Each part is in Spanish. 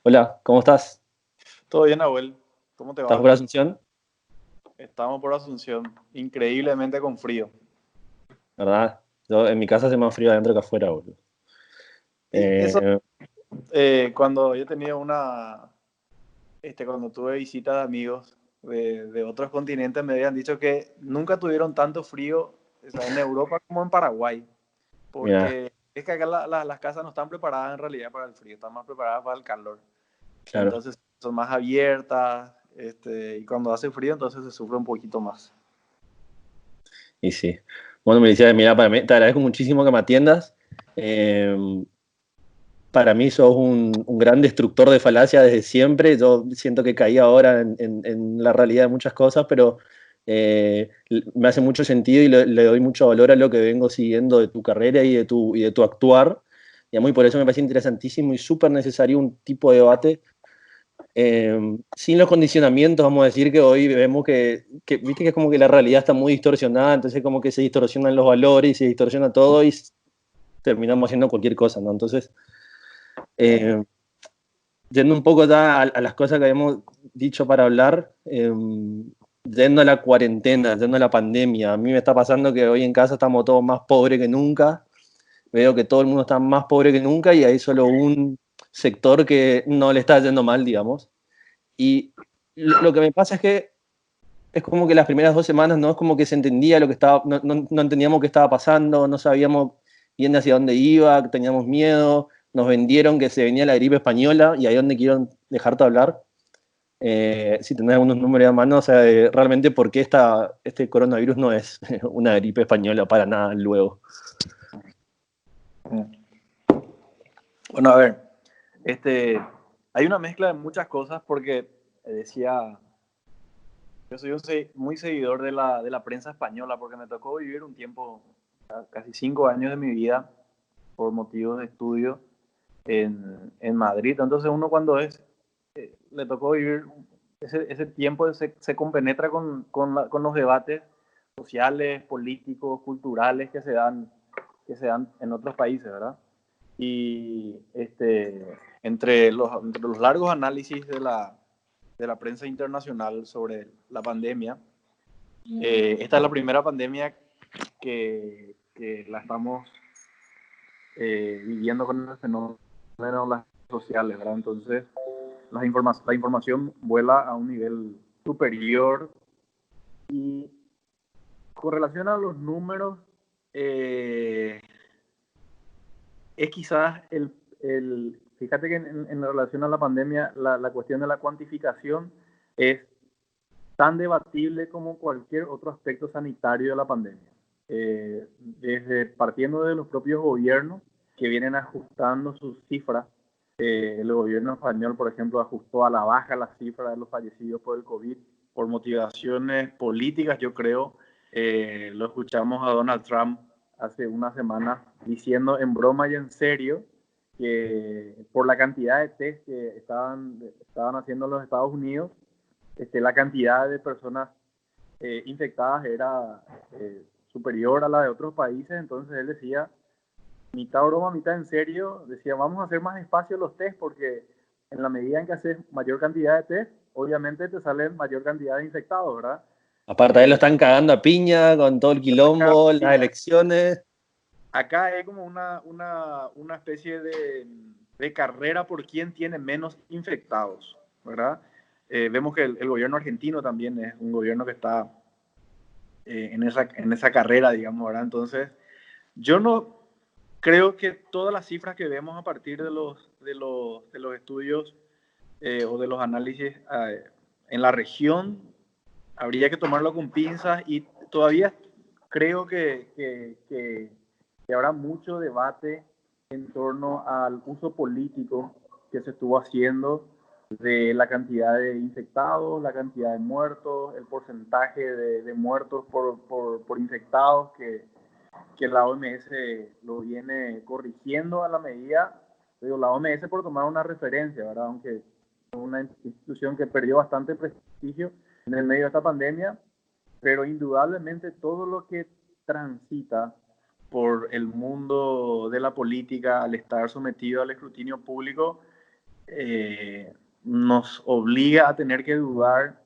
Hola, ¿cómo estás? Todo bien, Abuel. ¿Cómo te ¿Estás va? por Asunción? Estamos por Asunción, increíblemente con frío. ¿Verdad? Yo, en mi casa hace más frío adentro que afuera, boludo. Y eso, Eh, cuando yo tenía cuando tuve visita de amigos de otros continentes, me habían dicho que nunca tuvieron tanto frío, o sea, en Europa como en Paraguay, Mira, porque es que acá las casas no están preparadas en realidad para el frío, están más preparadas para el calor. claro. Entonces son más abiertas, y cuando hace frío entonces se sufre un poquito más. Y sí. Bueno, me decía, mira, para mí, te agradezco muchísimo que me atiendas. Eh, para mí sos un gran destructor de falacias desde siempre. Yo siento que caí ahora en la realidad de muchas cosas, pero me hace mucho sentido y le doy mucho valor a lo que vengo siguiendo de tu carrera y de tu actuar. Y por eso me parece interesantísimo y súper necesario un tipo de debate sin los condicionamientos. Vamos a decir que hoy vemos viste que es como que la realidad está muy distorsionada, entonces como que se distorsionan los valores y se distorsiona todo y terminamos haciendo cualquier cosa, ¿no? Entonces, eh, yendo un poco ya a las cosas que habíamos dicho para hablar, yendo a la cuarentena, yendo a la pandemia, a mí me está pasando que hoy en casa estamos todos más pobres que nunca, veo que todo el mundo está más pobre que nunca y hay solo un sector que no le está yendo mal, digamos. Y lo que me pasa es que es como que las primeras 2 semanas no es como que se entendía lo que estaba, no entendíamos qué estaba pasando, no sabíamos bien hacia dónde iba, teníamos miedo, nos vendieron que se venía la gripe española y ahí es donde quiero dejarte hablar. Si tenés algunos números a mano, o sea, realmente por qué este coronavirus no es una gripe española para nada luego. Bueno, a ver, este, hay una mezcla de muchas cosas porque decía, yo soy muy seguidor de la prensa española porque me tocó vivir un tiempo, casi 5 años de mi vida, por motivos de estudio en Madrid. Entonces uno cuando le tocó vivir ese tiempo, se compenetra con los debates sociales, políticos, culturales que se dan en otros países, ¿verdad? Y entre los largos análisis de la prensa internacional sobre la pandemia, esta es la primera pandemia que la estamos viviendo con el fenómeno de las redes sociales, ¿verdad? Entonces, la información vuela a un nivel superior y con relación a los números, eh, es quizás fíjate que en relación a la pandemia, la cuestión de la cuantificación es tan debatible como cualquier otro aspecto sanitario de la pandemia. Desde partiendo de los propios gobiernos que vienen ajustando sus cifras. El gobierno español, por ejemplo, ajustó a la baja la cifra de los fallecidos por el COVID por motivaciones políticas, yo creo. Lo escuchamos a Donald Trump hace una semana diciendo en broma y en serio que por la cantidad de test que estaban haciendo los Estados Unidos, la cantidad de personas infectadas era superior a la de otros países. Entonces él decía, mitad broma, mitad en serio, decía, vamos a hacer más despacio los test porque en la medida en que haces mayor cantidad de test, obviamente te salen mayor cantidad de infectados, ¿verdad? Aparte, ahí lo están cagando a piña con todo el Acá, quilombo, las elecciones. acá hay como una especie de carrera por quién tiene menos infectados, ¿verdad? Vemos que el gobierno argentino también es un gobierno que está en esa carrera, digamos, ¿verdad? Entonces, yo no creo que todas las cifras que vemos a partir de los estudios o de los análisis en la región, habría que tomarlo con pinzas y todavía creo que habrá mucho debate en torno al uso político que se estuvo haciendo de la cantidad de infectados, la cantidad de muertos, el porcentaje de muertos por infectados que la OMS lo viene corrigiendo a la medida. Digo, la OMS por tomar una referencia, ¿verdad? Aunque es una institución que perdió bastante prestigio en el medio de esta pandemia, pero indudablemente todo lo que transita por el mundo de la política al estar sometido al escrutinio público nos obliga a tener que dudar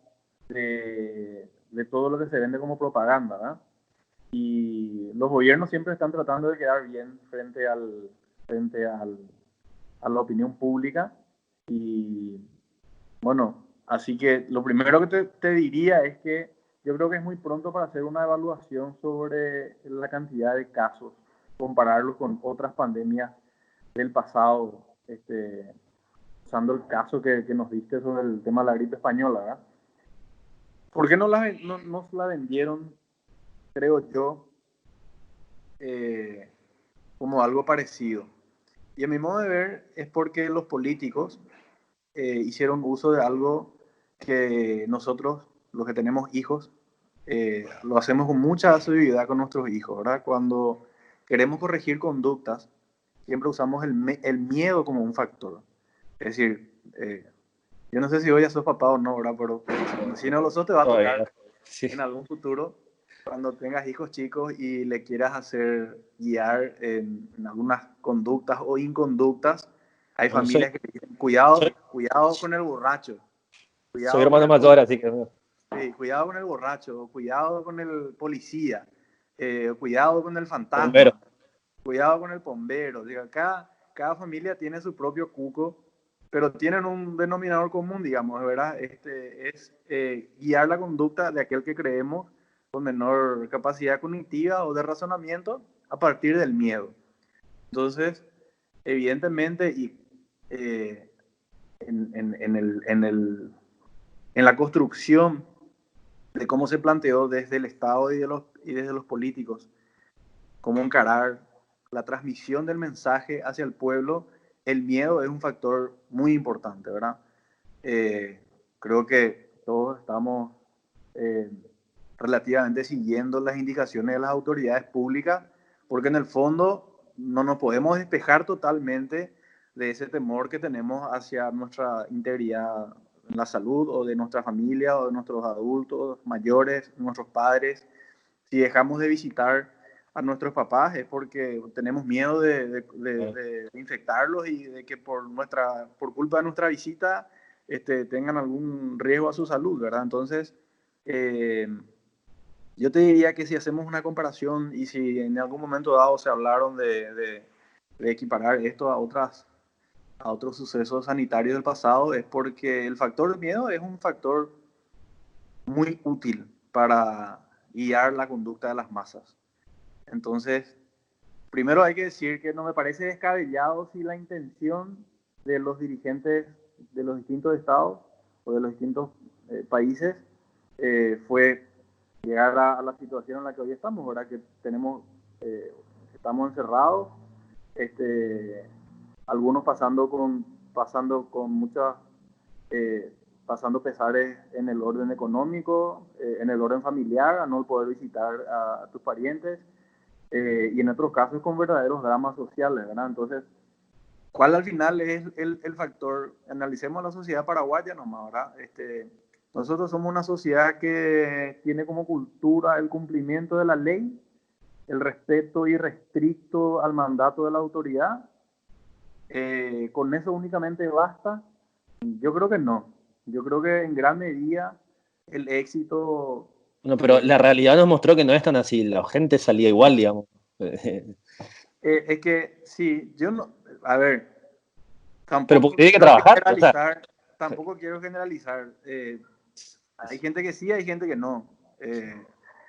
de todo lo que se vende como propaganda, ¿verdad? Y los gobiernos siempre están tratando de quedar bien frente a la opinión pública. Y bueno, así que lo primero que te diría es que yo creo que es muy pronto para hacer una evaluación sobre la cantidad de casos, compararlos con otras pandemias del pasado, usando el caso que nos diste sobre el tema de la gripe española, ¿verdad? ¿Por qué no la vendieron, creo yo, como algo parecido? Y a mi modo de ver es porque los políticos hicieron uso de algo que nosotros, los que tenemos hijos, lo hacemos con mucha asiduidad con nuestros hijos, ¿verdad? Cuando queremos corregir conductas, siempre usamos el miedo como un factor. Es decir, yo no sé si hoy ya sos papá o no, ¿verdad? Pero si no lo sos, te va a tocar sí. en algún futuro, cuando tengas hijos chicos y le quieras hacer guiar en algunas conductas o inconductas. Hay familias que dicen, cuidado con el borracho. Soy hermano mayor, así que... Sí, cuidado con el borracho, cuidado con el policía, cuidado con el fantasma, bombero. Cuidado con el bombero. Digo, cada familia tiene su propio cuco, pero tienen un denominador común, digamos, ¿verdad? Es guiar la conducta de aquel que creemos con menor capacidad cognitiva o de razonamiento a partir del miedo. Entonces, evidentemente, y en la construcción de cómo se planteó desde el Estado y desde los políticos, cómo encarar la transmisión del mensaje hacia el pueblo, el miedo es un factor muy importante, ¿verdad? Creo que todos estamos relativamente siguiendo las indicaciones de las autoridades públicas, porque en el fondo no nos podemos despejar totalmente de ese temor que tenemos hacia nuestra integridad en la salud, o de nuestra familia, o de nuestros adultos mayores, nuestros padres. Si dejamos de visitar a nuestros papás es porque tenemos miedo de infectarlos y de que por culpa de nuestra visita tengan algún riesgo a su salud, ¿verdad? Entonces, yo te diría que si hacemos una comparación y si en algún momento dado se hablaron de equiparar esto a otros sucesos sanitarios del pasado, es porque el factor miedo es un factor muy útil para guiar la conducta de las masas. Entonces, primero hay que decir que no me parece descabellado si la intención de los dirigentes de los distintos estados o de los distintos países fue llegar a la situación en la que hoy estamos, ¿verdad? Que estamos encerrados, algunos pasando con muchas pasando pesares en el orden económico, en el orden familiar, a no poder visitar a tus parientes, y en otros casos con verdaderos dramas sociales, ¿verdad? Entonces, ¿cuál al final es el factor? Analicemos la sociedad paraguaya nomás, ¿verdad? Nosotros somos una sociedad que tiene como cultura el cumplimiento de la ley, el respeto irrestricto al mandato de la autoridad. ¿Con eso únicamente basta? Yo creo que no. Yo creo que en gran medida el éxito... No, pero la realidad nos mostró que no es tan así. La gente salía igual, digamos. Es que sí, yo no... A ver, pero tampoco porque tiene que trabajar. Tampoco quiero generalizar. Hay gente que sí, hay gente que no.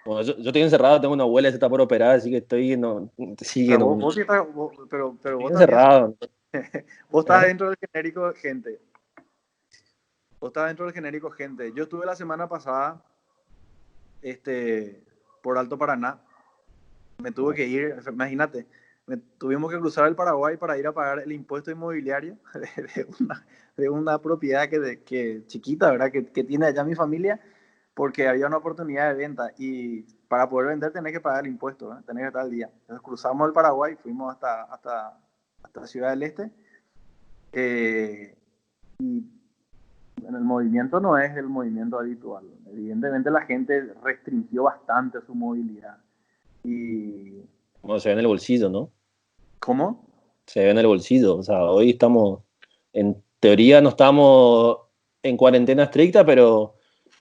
Bueno, yo estoy encerrado, tengo una abuela que se está por operar, así que estoy Vos sí estás, pero vos encerrado. Vos estás dentro del genérico gente. Yo estuve la semana pasada por Alto Paraná. Me tuve que ir, imagínate, tuvimos que cruzar el Paraguay para ir a pagar el impuesto inmobiliario de una propiedad que chiquita, ¿verdad? Que tiene allá mi familia, porque había una oportunidad de venta y para poder vender tenés que pagar el impuesto, ¿verdad? Tenés que estar al día. Entonces cruzamos el Paraguay, fuimos hasta Ciudad del Este, y en el movimiento no es el movimiento habitual. Evidentemente la gente restringió bastante su movilidad. Y... Bueno, se ve en el bolsillo, ¿no? ¿Cómo? Se ve en el bolsillo. O sea, hoy estamos en teoría no estamos en cuarentena estricta, pero...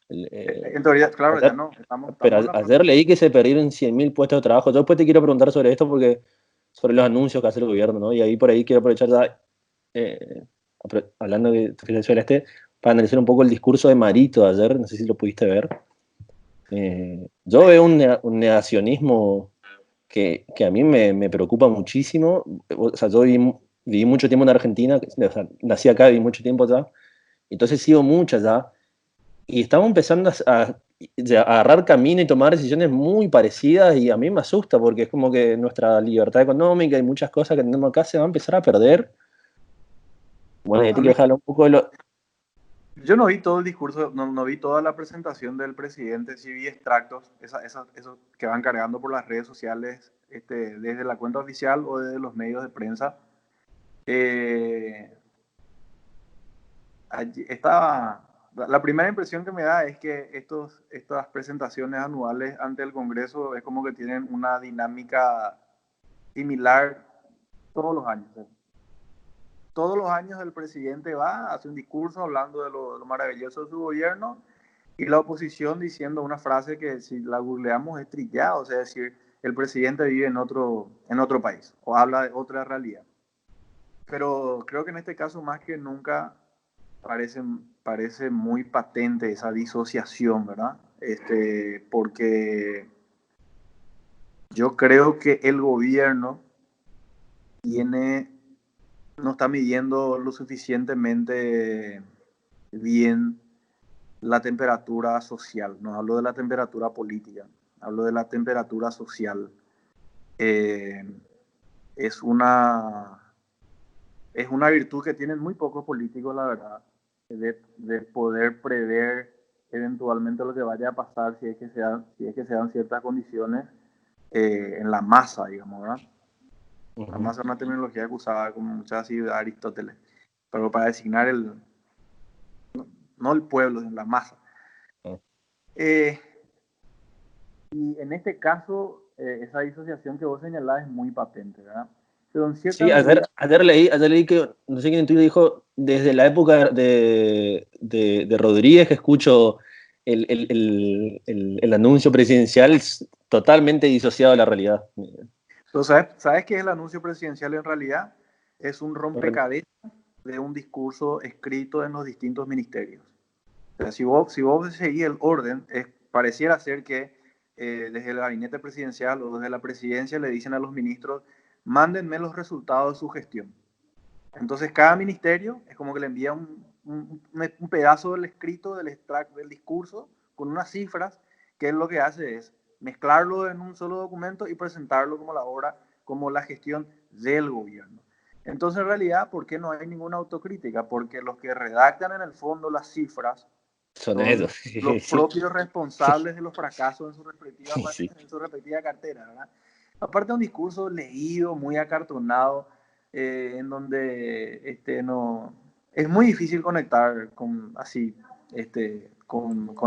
En teoría, claro, ayer, ya no. Estamos pero en la ayer frontera. leí que se perdieron 100.000 puestos de trabajo. Yo después te quiero preguntar sobre esto, porque sobre los anuncios que hace el gobierno, ¿no? Y ahí por ahí quiero aprovechar ya, hablando de sobre para analizar un poco el discurso de Marito de ayer, no sé si lo pudiste ver. Yo veo un negacionismo que a mí me preocupa muchísimo. O sea, yo viví mucho tiempo en Argentina, o sea, nací acá, viví mucho tiempo allá, entonces sigo mucho allá, y estamos empezando a agarrar camino y tomar decisiones muy parecidas, y a mí me asusta porque es como que nuestra libertad económica y muchas cosas que tenemos acá se van a empezar a perder. Bueno, y te A quiero mí, dejar un poco de lo... yo no vi todo el discurso, no vi toda la presentación del presidente, sí vi extractos, esos que van cargando por las redes sociales, desde la cuenta oficial o desde los medios de prensa. Eh, la primera impresión que me da es que estas presentaciones anuales ante el Congreso es como que tienen una dinámica similar todos los años. Todos los años el presidente va, hace un discurso hablando de lo maravilloso de su gobierno, y la oposición diciendo una frase que si la googleamos es trillada, o sea, es decir, el presidente vive en otro país o habla de otra realidad. Pero creo que en este caso más que nunca parece muy patente esa disociación, ¿verdad? Porque yo creo que el gobierno tiene, no está midiendo lo suficientemente bien la temperatura social. No hablo de la temperatura política, hablo de la temperatura social. Eh, es una es una virtud que tienen muy pocos políticos, la verdad, de poder prever eventualmente lo que vaya a pasar si es que se dan ciertas condiciones en la masa, digamos, ¿verdad? La Ujú. masa es una terminología que usaba como muchas así de Aristóteles, pero para designar no el pueblo, sino la masa. Eh, y en este caso, esa disociación que vos señalás es muy patente, ¿verdad? Pero en cierta Sí, medida, ayer leí que, no sé quién en Twitter dijo, desde la época de Rodríguez, que escucho el anuncio presidencial totalmente disociado de la realidad. ¿sabes qué es el anuncio presidencial en realidad? Es un rompecabezas de un discurso escrito en los distintos ministerios. O sea, si vos seguís el orden, pareciera ser que desde el gabinete presidencial o desde la presidencia le dicen a los ministros, mándenme los resultados de su gestión. Entonces cada ministerio es como que le envía un pedazo del escrito, del extracto, del discurso, con unas cifras, que es lo que hace es mezclarlo en un solo documento y presentarlo como la obra, como la gestión del gobierno. Entonces, en realidad, ¿por qué no hay ninguna autocrítica? Porque los que redactan en el fondo las cifras Son son ellos. los Sí, propios responsables de los fracasos sí. en su respectiva cartera, ¿verdad? Aparte de un discurso leído, muy acartonado, en donde no, es muy difícil conectar con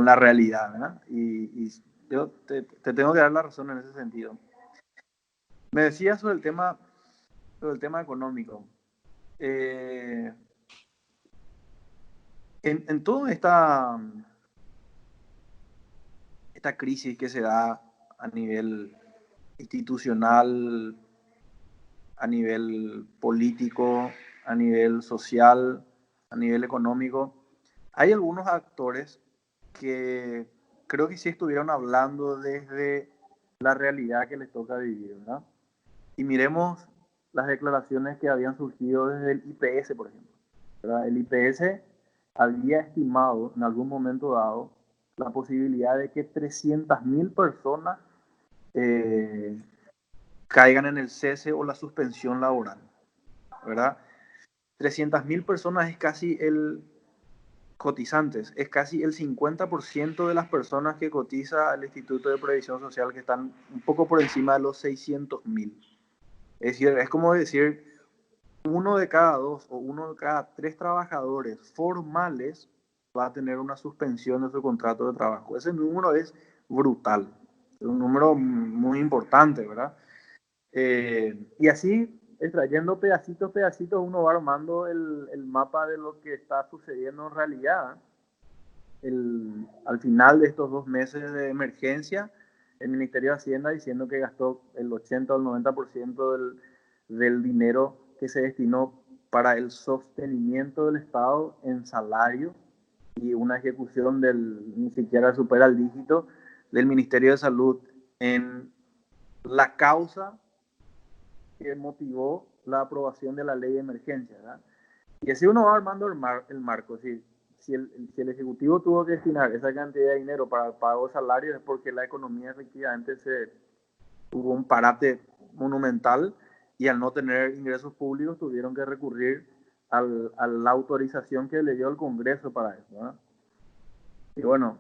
la realidad, ¿verdad? Y yo te tengo que dar la razón en ese sentido. Me decías sobre el tema económico. Eh, en toda esta crisis que se da a nivel institucional, a nivel político, a nivel social, a nivel económico, hay algunos actores que creo que sí estuvieron hablando desde la realidad que les toca vivir, ¿verdad? Y miremos las declaraciones que habían surgido desde el IPS, por ejemplo, ¿verdad? El IPS había estimado en algún momento dado la posibilidad de que 300.000 personas eh, caigan en el cese o la suspensión laboral, ¿verdad? 300.000 personas es casi cotizantes, es casi el 50% de las personas que cotiza el Instituto de Previsión Social, que están un poco por encima de los 600.000. Es decir, es como decir, uno de cada dos o uno de cada tres trabajadores formales va a tener una suspensión de su contrato de trabajo. Ese número es brutal, es un número muy importante, ¿verdad? Y así extrayendo pedacitos, uno va armando el mapa de lo que está sucediendo en realidad. Al final de estos 2 meses de emergencia, el Ministerio de Hacienda diciendo que gastó el 80 o el 90% del dinero que se destinó para el sostenimiento del Estado en salario, y una ejecución ni siquiera supera el dígito del Ministerio de Salud en la causa que motivó la aprobación de la ley de emergencia, ¿verdad? Y así uno va armando el marco. Si el Ejecutivo tuvo que destinar esa cantidad de dinero para el pago de salarios, es porque la economía efectivamente tuvo un parate monumental, y al no tener ingresos públicos tuvieron que recurrir a la autorización que le dio el Congreso para eso, ¿verdad? Y bueno,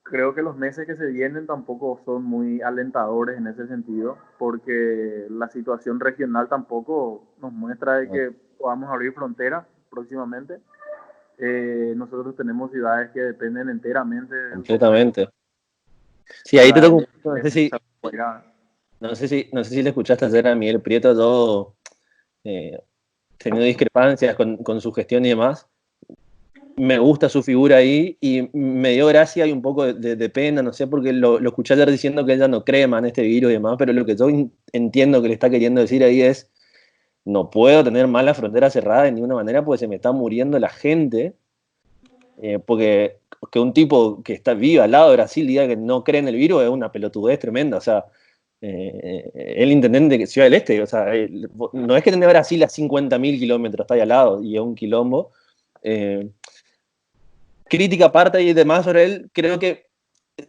creo que los meses que se vienen tampoco son muy alentadores en ese sentido, porque la situación regional tampoco nos muestra de que podamos abrir fronteras próximamente. Nosotros tenemos ciudades que dependen enteramente del completamente. Sí, ahí te toco. No sé si le escuchaste ayer a Miguel Prieto. Yo teniendo discrepancias con su gestión y demás. Me gusta su figura ahí y me dio gracia y un poco de pena, no sé, porque lo escuché ayer diciendo que ella no cree más en este virus y demás, pero lo que yo entiendo que le está queriendo decir ahí es: no puedo tener más la frontera cerrada de ninguna manera porque se me está muriendo la gente. Porque que un tipo que está vivo al lado de Brasil diga que no cree en el virus es una pelotudez tremenda. O sea, el intendente de Ciudad del Este, o sea, no es que tiene Brasil a 50.000 kilómetros, está ahí al lado y es un quilombo. Crítica aparte y demás sobre él, creo que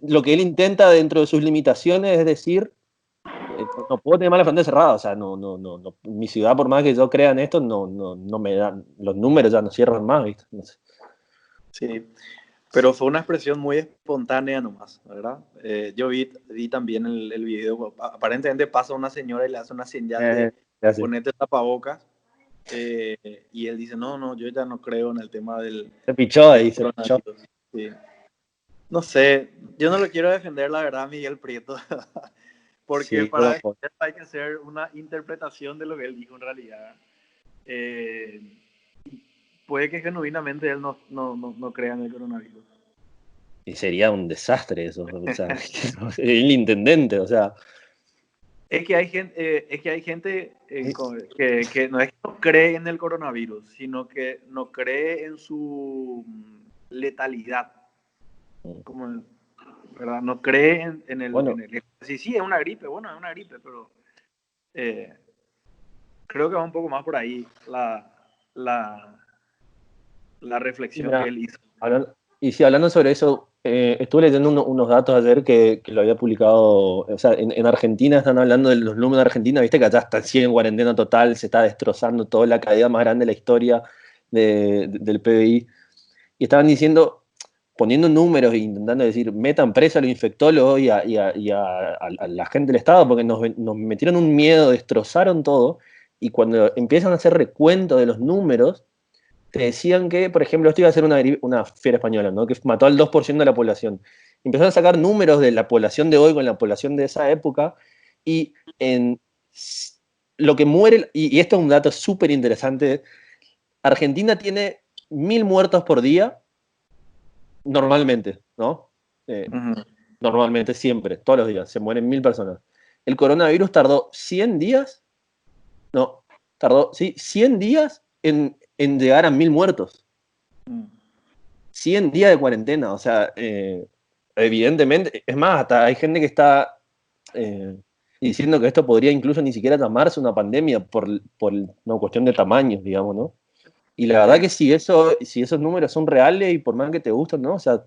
lo que él intenta dentro de sus limitaciones es decir, no puedo tener más la frontera cerrada. O sea, no, mi ciudad, por más que yo crea en esto, no me dan, los números ya no cierran más, ¿viste? No sé. Sí, pero fue una expresión muy espontánea nomás, ¿verdad? Yo vi también el video. Aparentemente pasa una señora y le hace una señal de ponete tapabocas, y él dice, no, yo ya no creo en el tema del... Se pichó ahí, se pichó. Sí. No sé, yo no lo quiero defender, la verdad, Miguel Prieto, porque sí, para eso hay que hacer una interpretación de lo que él dijo en realidad. Puede que genuinamente él no crea en el coronavirus. Y sería un desastre eso. O sea, el intendente, o sea. Es que hay gente que no es que no cree en el coronavirus, sino que no cree en su letalidad. Como, ¿verdad? No cree en el... Bueno. Sí, es una gripe, bueno, es una gripe, pero creo que va un poco más por ahí la reflexión que él hizo. Hablando sobre eso, estuve leyendo unos datos ayer que lo había publicado. O sea, en Argentina están hablando de los números de Argentina, viste que allá siguen en cuarentena total, se está destrozando toda la caída más grande de la historia del PBI. Y estaban diciendo, poniendo números e intentando decir, metan preso a los infectólogos y a la gente del Estado, porque nos metieron un miedo, destrozaron todo. Y cuando empiezan a hacer recuento de los números, te decían que, por ejemplo, esto iba a ser una fiera española, ¿no? Que mató al 2% de la población. Empezaron a sacar números de la población de hoy con la población de esa época, y en lo que muere, y esto es un dato súper interesante, Argentina tiene 1.000 muertos por día, normalmente, ¿no? Normalmente, siempre, todos los días, se mueren 1.000 personas. El coronavirus tardó 100 días, no, tardó, sí, 100 días en llegar a 1.000 muertos. 100 días de cuarentena, o sea, evidentemente, es más, hasta hay gente que está diciendo que esto podría incluso ni siquiera llamarse una pandemia por una cuestión de tamaños, digamos, ¿no? Y la verdad que si esos números son reales y por más que te gustan, ¿no? O sea,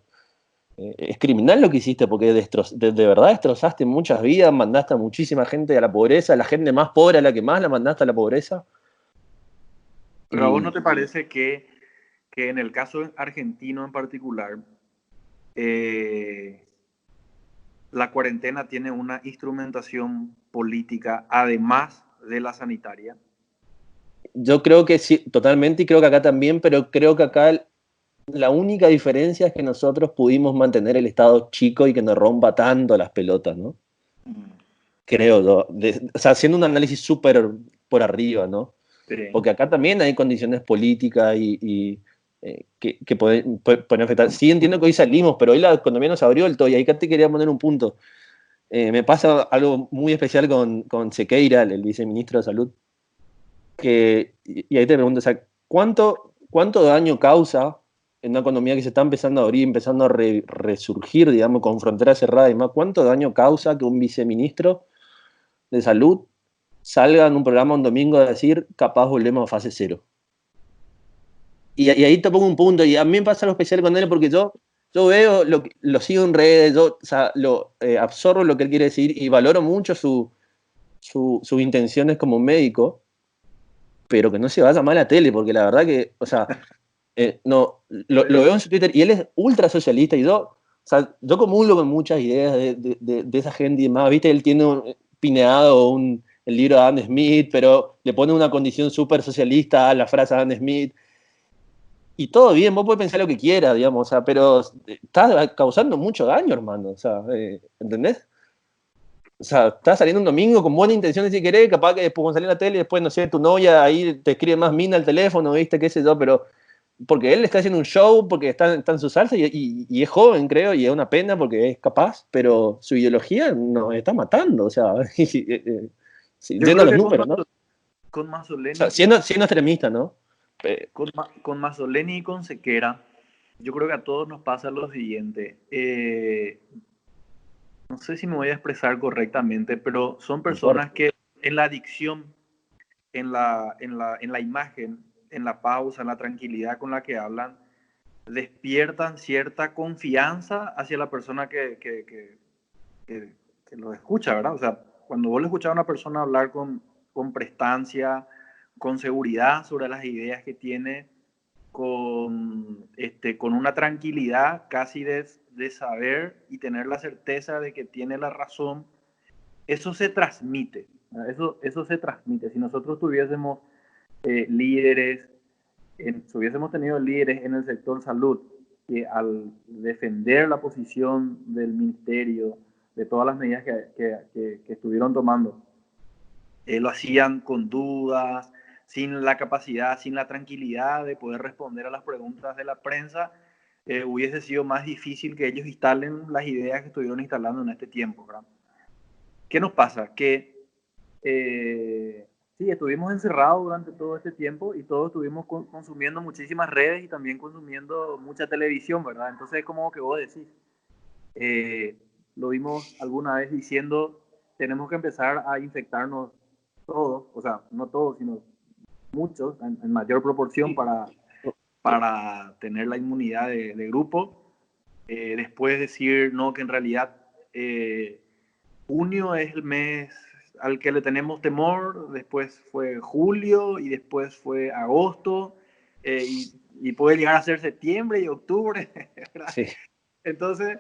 es criminal lo que hiciste, porque de verdad destrozaste muchas vidas, mandaste a muchísima gente a la pobreza, la gente más pobre a la que más la mandaste a la pobreza. Pero ¿a vos no te parece que en el caso argentino en particular, la cuarentena tiene una instrumentación política además de la sanitaria? Yo creo que sí, totalmente, y creo que acá también, pero creo que acá la única diferencia es que nosotros pudimos mantener el Estado chico y que no rompa tanto las pelotas, ¿no? Creo yo. O sea, haciendo un análisis súper por arriba, ¿no? Sí. Porque acá también hay condiciones políticas que pueden afectar. Sí, entiendo que hoy salimos, pero hoy la economía nos abrió el todo, y ahí acá te quería poner un punto. Me pasa algo muy especial con Sequeira, el viceministro de Salud, y ahí te pregunto, o sea, ¿cuánto daño causa en una economía que se está empezando a abrir, empezando a resurgir, digamos, con fronteras cerradas y más? ¿Cuánto daño causa que un viceministro de Salud salga en un programa un domingo a decir, capaz volvemos a fase cero? Y ahí te pongo un punto, y a mí me pasa algo especial con él porque yo veo, lo sigo en redes, o sea, absorbo lo que él quiere decir y valoro mucho sus intenciones como médico, pero que no se vaya mal a la tele, porque la verdad que, o sea, no, lo veo en su Twitter y él es ultra socialista y o sea, yo comulgo con muchas ideas de esa gente y demás, viste, él tiene pineado el libro de Adam Smith, pero le pone una condición súper socialista a la frase de Adam Smith. Y todo bien, vos podés pensar lo que quieras, digamos, o sea, pero estás causando mucho daño, hermano, o sea, ¿entendés? O sea, estás saliendo un domingo con buena intención si querés, capaz que después cuando salís en la tele, después, no sé, tu novia ahí te escribe más mina al teléfono, ¿viste? Qué sé yo, pero porque él está haciendo un show, porque está en su salsa y es joven, creo, y es una pena porque es capaz, pero su ideología nos está matando, o sea, yendo a los números, ¿no? Con Mazzoleni, o sea, siendo extremista, ¿no? con Mazzoleni y con Sequeira, yo creo que a todos nos pasa lo siguiente. No sé si me voy a expresar correctamente, pero son personas que en la adicción, en la imagen, en la pausa, en la tranquilidad con la que hablan, despiertan cierta confianza hacia la persona que lo escucha, ¿verdad? O sea, cuando vos le escuchás a una persona hablar con prestancia, con seguridad sobre las ideas que tiene, con una tranquilidad casi de saber y tener la certeza de que tiene la razón, eso se transmite. Eso se transmite. Si nosotros tuviésemos líderes, si hubiésemos tenido líderes en el sector salud que al defender la posición del ministerio, de todas las medidas que estuvieron tomando, lo hacían con dudas, sin la capacidad, sin la tranquilidad de poder responder a las preguntas de la prensa, hubiese sido más difícil que ellos instalen las ideas que estuvieron instalando en este tiempo, ¿verdad? ¿Qué nos pasa? Que sí, estuvimos encerrados durante todo este tiempo y todos estuvimos consumiendo muchísimas redes y también consumiendo mucha televisión, ¿verdad? Entonces, como que vos decís, lo vimos alguna vez diciendo, tenemos que empezar a infectarnos todos, o sea, no todos, sino muchos, en mayor proporción para tener la inmunidad de grupo. Después decir, no, que en realidad junio es el mes al que le tenemos temor, después fue julio y después fue agosto, y puede llegar a ser septiembre y octubre, ¿verdad? Sí. Entonces,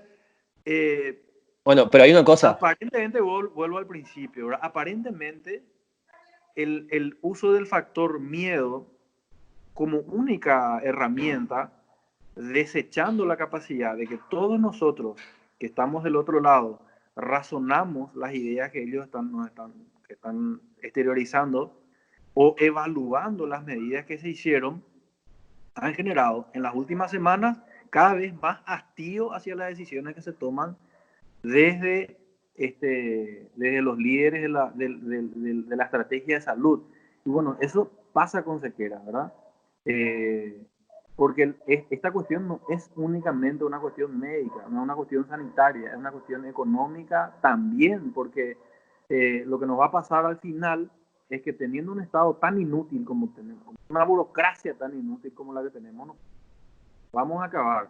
bueno, pero hay una cosa. Aparentemente, vuelvo al principio, ¿verdad? Aparentemente, el uso del factor miedo como única herramienta, desechando la capacidad de que todos nosotros que estamos del otro lado razonamos las ideas que ellos están exteriorizando o evaluando las medidas que se hicieron, han generado en las últimas semanas cada vez más hastío hacia las decisiones que se toman desde los líderes de la estrategia de salud. Y bueno, eso pasa con Sequeira, ¿verdad? Porque esta cuestión no es únicamente una cuestión médica, no es una cuestión sanitaria, es una cuestión económica también, porque lo que nos va a pasar al final es que teniendo un Estado tan inútil como tenemos, una burocracia tan inútil como la que tenemos, vamos a acabar.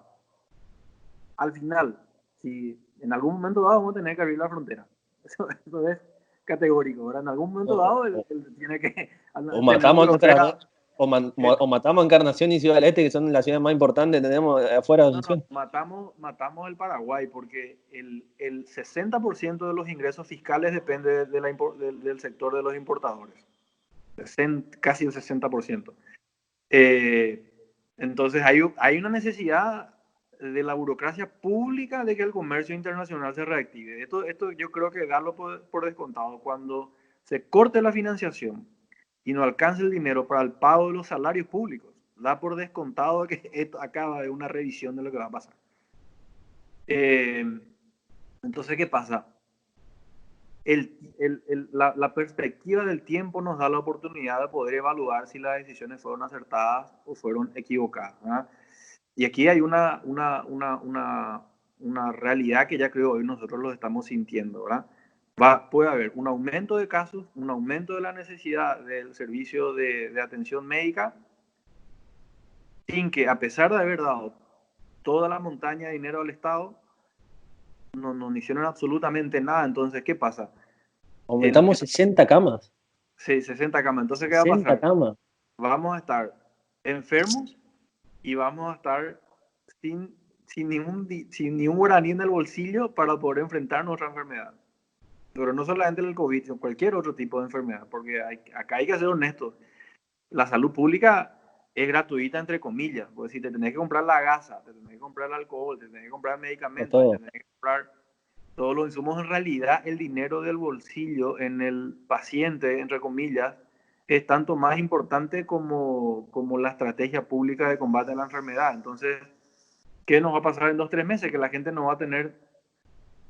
Al final, si en algún momento dado vamos a tener que abrir la frontera, eso es categórico, ¿verdad? En algún momento dado él tiene que... O matamos o matamos a Encarnación y Ciudad del Este, que son las ciudades más importantes que tenemos afuera de Asunción. Matamos el Paraguay, porque el 60% de los ingresos fiscales depende del sector de los importadores. Casi el 60%. Entonces hay una necesidad de la burocracia pública de que el comercio internacional se reactive. Esto yo creo que darlo por descontado. Cuando se corte la financiación, y no alcanza el dinero para el pago de los salarios públicos, da por descontado que esto acaba de una revisión de lo que va a pasar. Entonces, ¿qué pasa? La perspectiva del tiempo nos da la oportunidad de poder evaluar si las decisiones fueron acertadas o fueron equivocadas, ¿verdad? Y aquí hay una realidad que ya creo hoy nosotros lo estamos sintiendo, ¿verdad? Puede haber un aumento de casos, un aumento de la necesidad del servicio de atención médica, sin que, a pesar de haber dado toda la montaña de dinero al Estado, no hicieron absolutamente nada. Entonces, ¿qué pasa? Aumentamos 60 camas. Sí, 60 camas. Entonces, ¿qué va a pasar? 60 camas. Vamos a estar enfermos y vamos a estar sin ni un guaraní en el bolsillo para poder enfrentar nuestra enfermedad. Pero no solamente el COVID, sino cualquier otro tipo de enfermedad, porque acá hay que ser honestos. La salud pública es gratuita, entre comillas, porque si te tenés que comprar la gasa, te tenés que comprar el alcohol, te tenés que comprar medicamentos, te tenés que comprar todos los insumos, en realidad el dinero del bolsillo en el paciente, entre comillas, es tanto más importante como la estrategia pública de combate a la enfermedad. Entonces, ¿qué nos va a pasar en 2-3 meses? Que la gente no va a tener,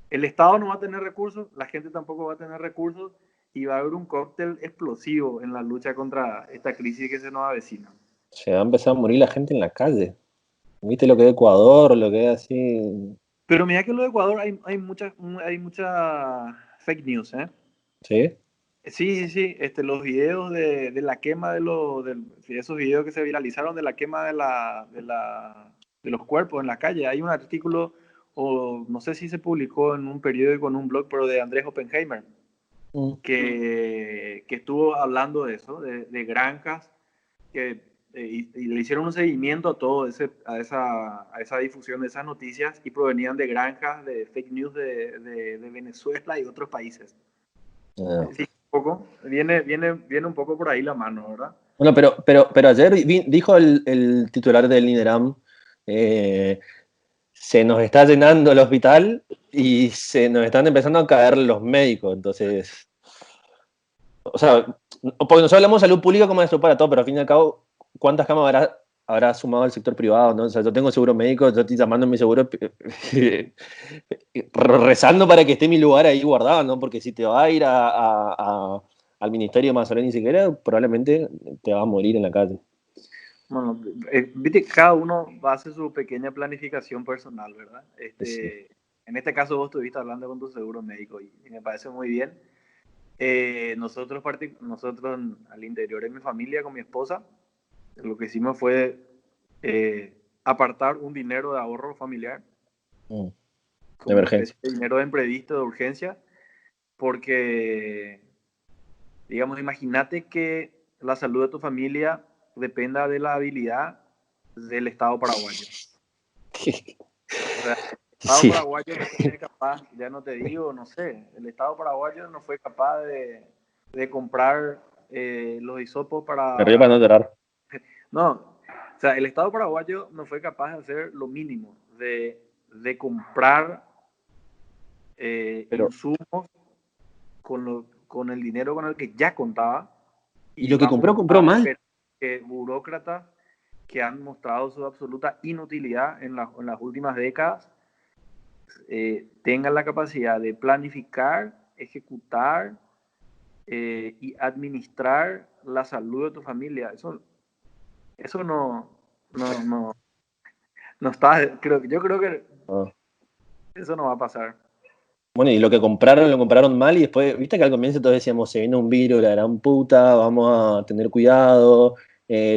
el Estado no va a tener recursos, la gente tampoco va a tener recursos, y va a haber un cóctel explosivo en la lucha contra esta crisis que se nos avecina. Se va a empezar a morir la gente en la calle. ¿Viste lo que es Ecuador, lo que es así? Pero mira que en lo de Ecuador hay mucha fake news, ¿eh? ¿Sí? Sí. Los videos de la quema esos videos que se viralizaron de la quema de los cuerpos en la calle. Hay un artículo, o no sé si se publicó en un periódico, en un blog, pero de Andrés Oppenheimer, que estuvo hablando de eso, de granjas, y le hicieron un seguimiento a todo a esa difusión de esas noticias, y provenían de granjas de fake news de Venezuela y otros países. Sí, un poco. Viene un poco por ahí la mano, ¿verdad? Bueno, pero ayer dijo el titular del INERAM, se nos está llenando el hospital y se nos están empezando a caer los médicos. Entonces, o sea, porque nosotros hablamos de salud pública como esto para todo, pero al fin y al cabo, ¿cuántas camas habrá sumado el sector privado, ¿no? O sea, yo tengo seguro médico, yo estoy llamando a mi seguro rezando para que esté mi lugar ahí guardado, ¿no? Porque si te va a ir al Ministerio de Mazorén ni siquiera, probablemente te va a morir en la calle. Bueno, viste que cada uno va a hacer su pequeña planificación personal, ¿verdad? Sí. En este caso vos estuviste hablando con tu seguro médico y me parece muy bien. Nosotros al interior de mi familia, con mi esposa, lo que hicimos fue apartar un dinero de ahorro familiar, como una especie de dinero de imprevisto, de urgencia, porque, digamos, imagínate que la salud de tu familia dependa de la habilidad del Estado paraguayo. O sea, el Estado paraguayo no fue capaz, ya no te digo, no sé, el Estado paraguayo no fue capaz de comprar los hisopos para... Me río para no llorar. No, o sea, el Estado paraguayo no fue capaz de hacer lo mínimo, de comprar insumos con el dinero con el que ya contaba. Y lo que compró mal. Burócratas que han mostrado su absoluta inutilidad en las últimas décadas tengan la capacidad de planificar, ejecutar y administrar la salud de tu familia. Eso no está, yo creo que eso no va a pasar. Bueno, y lo compraron mal, y después, viste que al comienzo todos decíamos, se viene un virus, la gran puta, vamos a tener cuidado,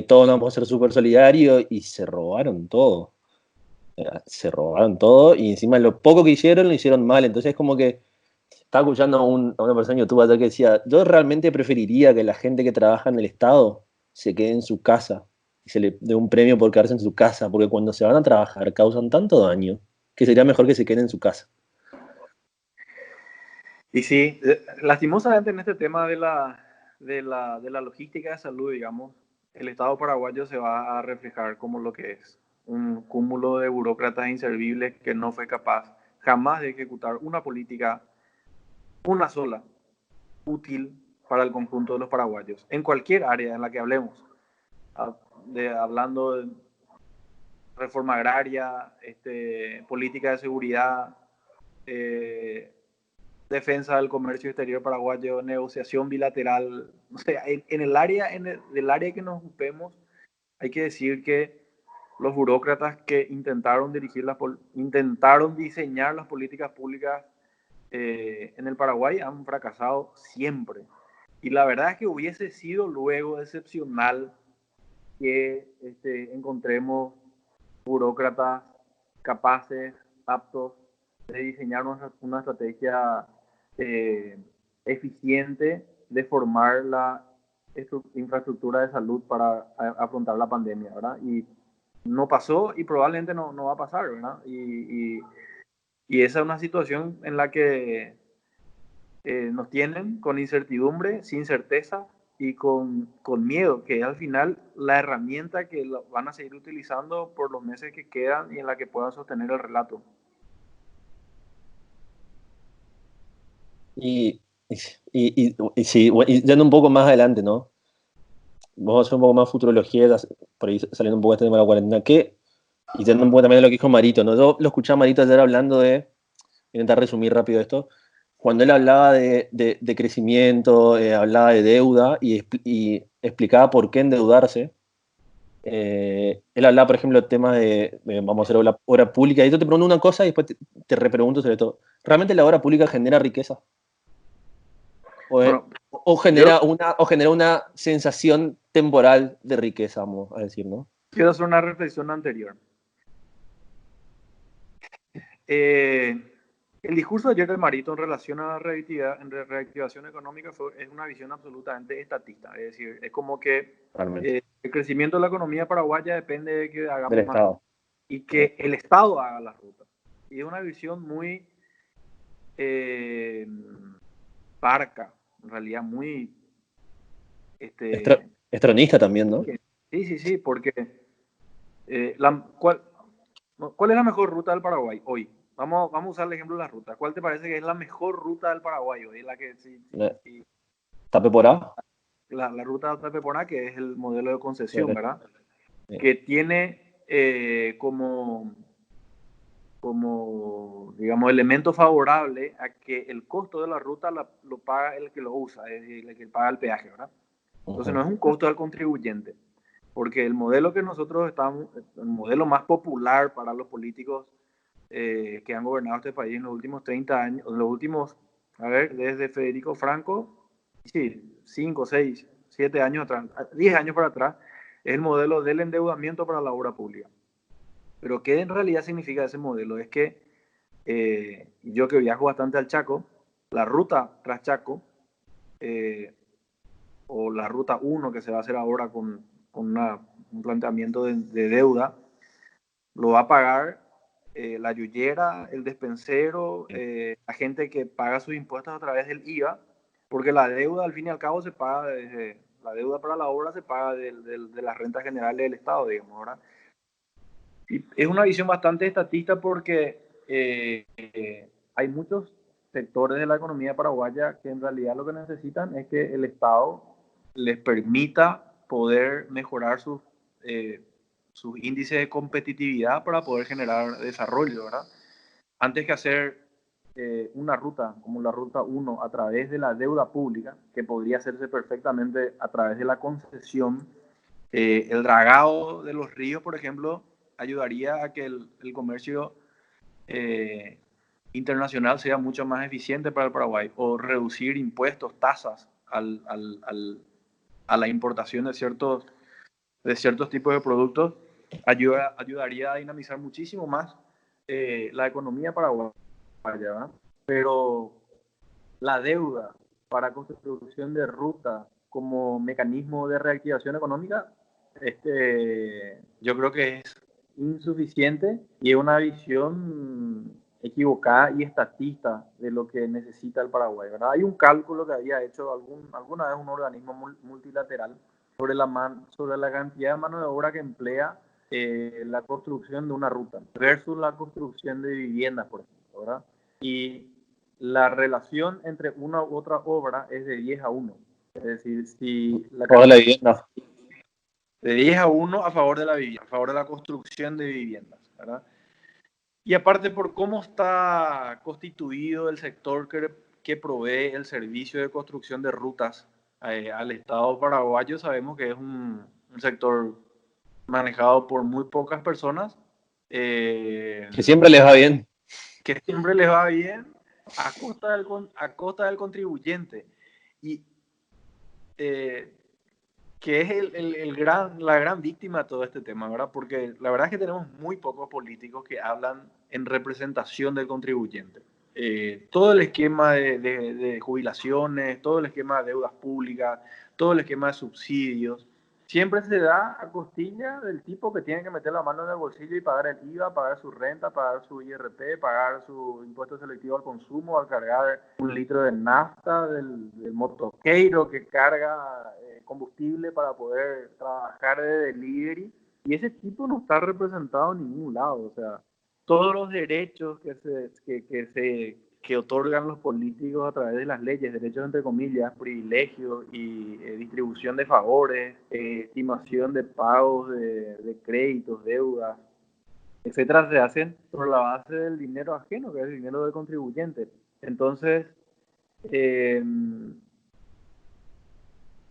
todos vamos a ser súper solidarios, y se robaron todo. Se robaron todo, y encima lo poco que hicieron, lo hicieron mal. Entonces es como que estaba escuchando a una persona en YouTube ayer que decía, yo realmente preferiría que la gente que trabaja en el Estado se quede en su casa, y se le dé un premio por quedarse en su casa, porque cuando se van a trabajar causan tanto daño, que sería mejor que se queden en su casa. Y sí, lastimosamente en este tema de la logística de salud, digamos, el Estado paraguayo se va a reflejar como lo que es, un cúmulo de burócratas inservibles que no fue capaz jamás de ejecutar una política, una sola, útil para el conjunto de los paraguayos, en cualquier área en la que hablemos, hablando de reforma agraria, política de seguridad, defensa del comercio exterior paraguayo, negociación bilateral. O sea, en el área que nos ocupemos, hay que decir que los burócratas que intentaron diseñar las políticas públicas en el Paraguay han fracasado siempre. Y la verdad es que hubiese sido luego excepcional que encontremos burócratas capaces, aptos de diseñar una estrategia eficiente de formar la infraestructura de salud para afrontar la pandemia, ¿verdad? Y no pasó y probablemente no va a pasar, ¿verdad? Y esa es una situación en la que nos tienen con incertidumbre, sin certeza y con miedo, que es al final la herramienta que van a seguir utilizando por los meses que quedan y en la que puedan sostener el relato. Y sí, yendo un poco más adelante, ¿no? Vamos a hacer un poco más futurología, por ahí saliendo un poco de este tema de la cuarentena. Y yendo un poco también de lo que dijo Marito, ¿no? Yo lo escuché a Marito ayer hablando de, intentar resumir rápido esto, cuando él hablaba de crecimiento, hablaba de deuda y explicaba por qué endeudarse. Él hablaba, por ejemplo, de temas vamos a hacer obra pública, y yo te pregunto una cosa y después te repregunto sobre todo. ¿Realmente la obra pública genera riqueza? O genera una sensación temporal de riqueza, vamos a decir, ¿no? Quiero hacer una reflexión anterior. El discurso de ayer de Marito en relación a la reactivación económica es una visión absolutamente estatista. Es decir, es como que el crecimiento de la economía paraguaya depende de que hagamos del Estado. Y que el Estado haga las rutas. Y es una visión muy parca, en realidad muy... estronista también, ¿no? Sí, porque ¿cuál es la mejor ruta del Paraguay hoy? Vamos a usar el ejemplo de la ruta. ¿Cuál te parece que es la mejor ruta del Paraguay hoy? La que Tapeporá. La ruta de Tapeporá, que es el modelo de concesión, ¿verdad? Sí. Que tiene como digamos, elemento favorable a que el costo de la ruta lo paga el que lo usa, es decir, el que paga el peaje, ¿verdad? Entonces no es un costo del contribuyente, porque el modelo que nosotros estamos, el modelo más popular para los políticos que han gobernado este país en los últimos 30 años, en los últimos, desde Federico Franco, sí, 5, 6, 7 años atrás, 10 años para atrás, es el modelo del endeudamiento para la obra pública. Pero ¿qué en realidad significa ese modelo? Es que yo que viajo bastante al Chaco, la ruta tras Chaco, o la ruta 1 que se va a hacer ahora con un planteamiento de deuda, lo va a pagar la yuyera, el despensero, la gente que paga sus impuestos a través del IVA, porque la deuda al fin y al cabo se paga la deuda para la obra se paga de las rentas generales del Estado, digamos, ¿verdad? Y es una visión bastante estatista porque hay muchos sectores de la economía paraguaya que en realidad lo que necesitan es que el Estado les permita poder mejorar sus índices de competitividad para poder generar desarrollo, ¿verdad? Antes que hacer una ruta como la ruta 1 a través de la deuda pública, que podría hacerse perfectamente a través de la concesión, el dragado de los ríos, por ejemplo, ayudaría a que el comercio internacional sea mucho más eficiente para el Paraguay, o reducir impuestos, tasas a la importación de ciertos tipos de productos, ayudaría a dinamizar muchísimo más la economía paraguaya, ¿verdad? Pero la deuda para construcción de ruta como mecanismo de reactivación económica, yo creo que es insuficiente y es una visión equivocada y estatista de lo que necesita el Paraguay, ¿verdad? Hay un cálculo que había hecho alguna vez un organismo multilateral sobre la cantidad de mano de obra que emplea la construcción de una ruta versus la construcción de viviendas, por ejemplo, ¿verdad? Y la relación entre una u otra obra es de 10 a 1. Es decir, si la Toda la vivienda. De 10-1 a favor de la vivienda, a favor de la construcción de viviendas, ¿verdad? Y aparte por cómo está constituido el sector que provee el servicio de construcción de rutas al Estado paraguayo, sabemos que es un sector manejado por muy pocas personas. Que siempre les va bien. Que siempre les va bien a costa del contribuyente. Y que es la gran víctima de todo este tema, ¿verdad? Porque la verdad es que tenemos muy pocos políticos que hablan en representación del contribuyente. Todo el esquema de jubilaciones, todo el esquema de deudas públicas, todo el esquema de subsidios, siempre se da a costilla del tipo que tiene que meter la mano en el bolsillo y pagar el IVA, pagar su renta, pagar su IRP, pagar su impuesto selectivo al consumo, al cargar un litro de nafta del motoqueiro que carga combustible para poder trabajar de delivery. Y ese tipo no está representado en ningún lado. O sea, todos los derechos que otorgan los políticos a través de las leyes, derechos entre comillas, privilegios y distribución de favores, estimación de pagos de créditos, deudas, etcétera, se hacen por la base del dinero ajeno, que es el dinero del contribuyente. Entonces,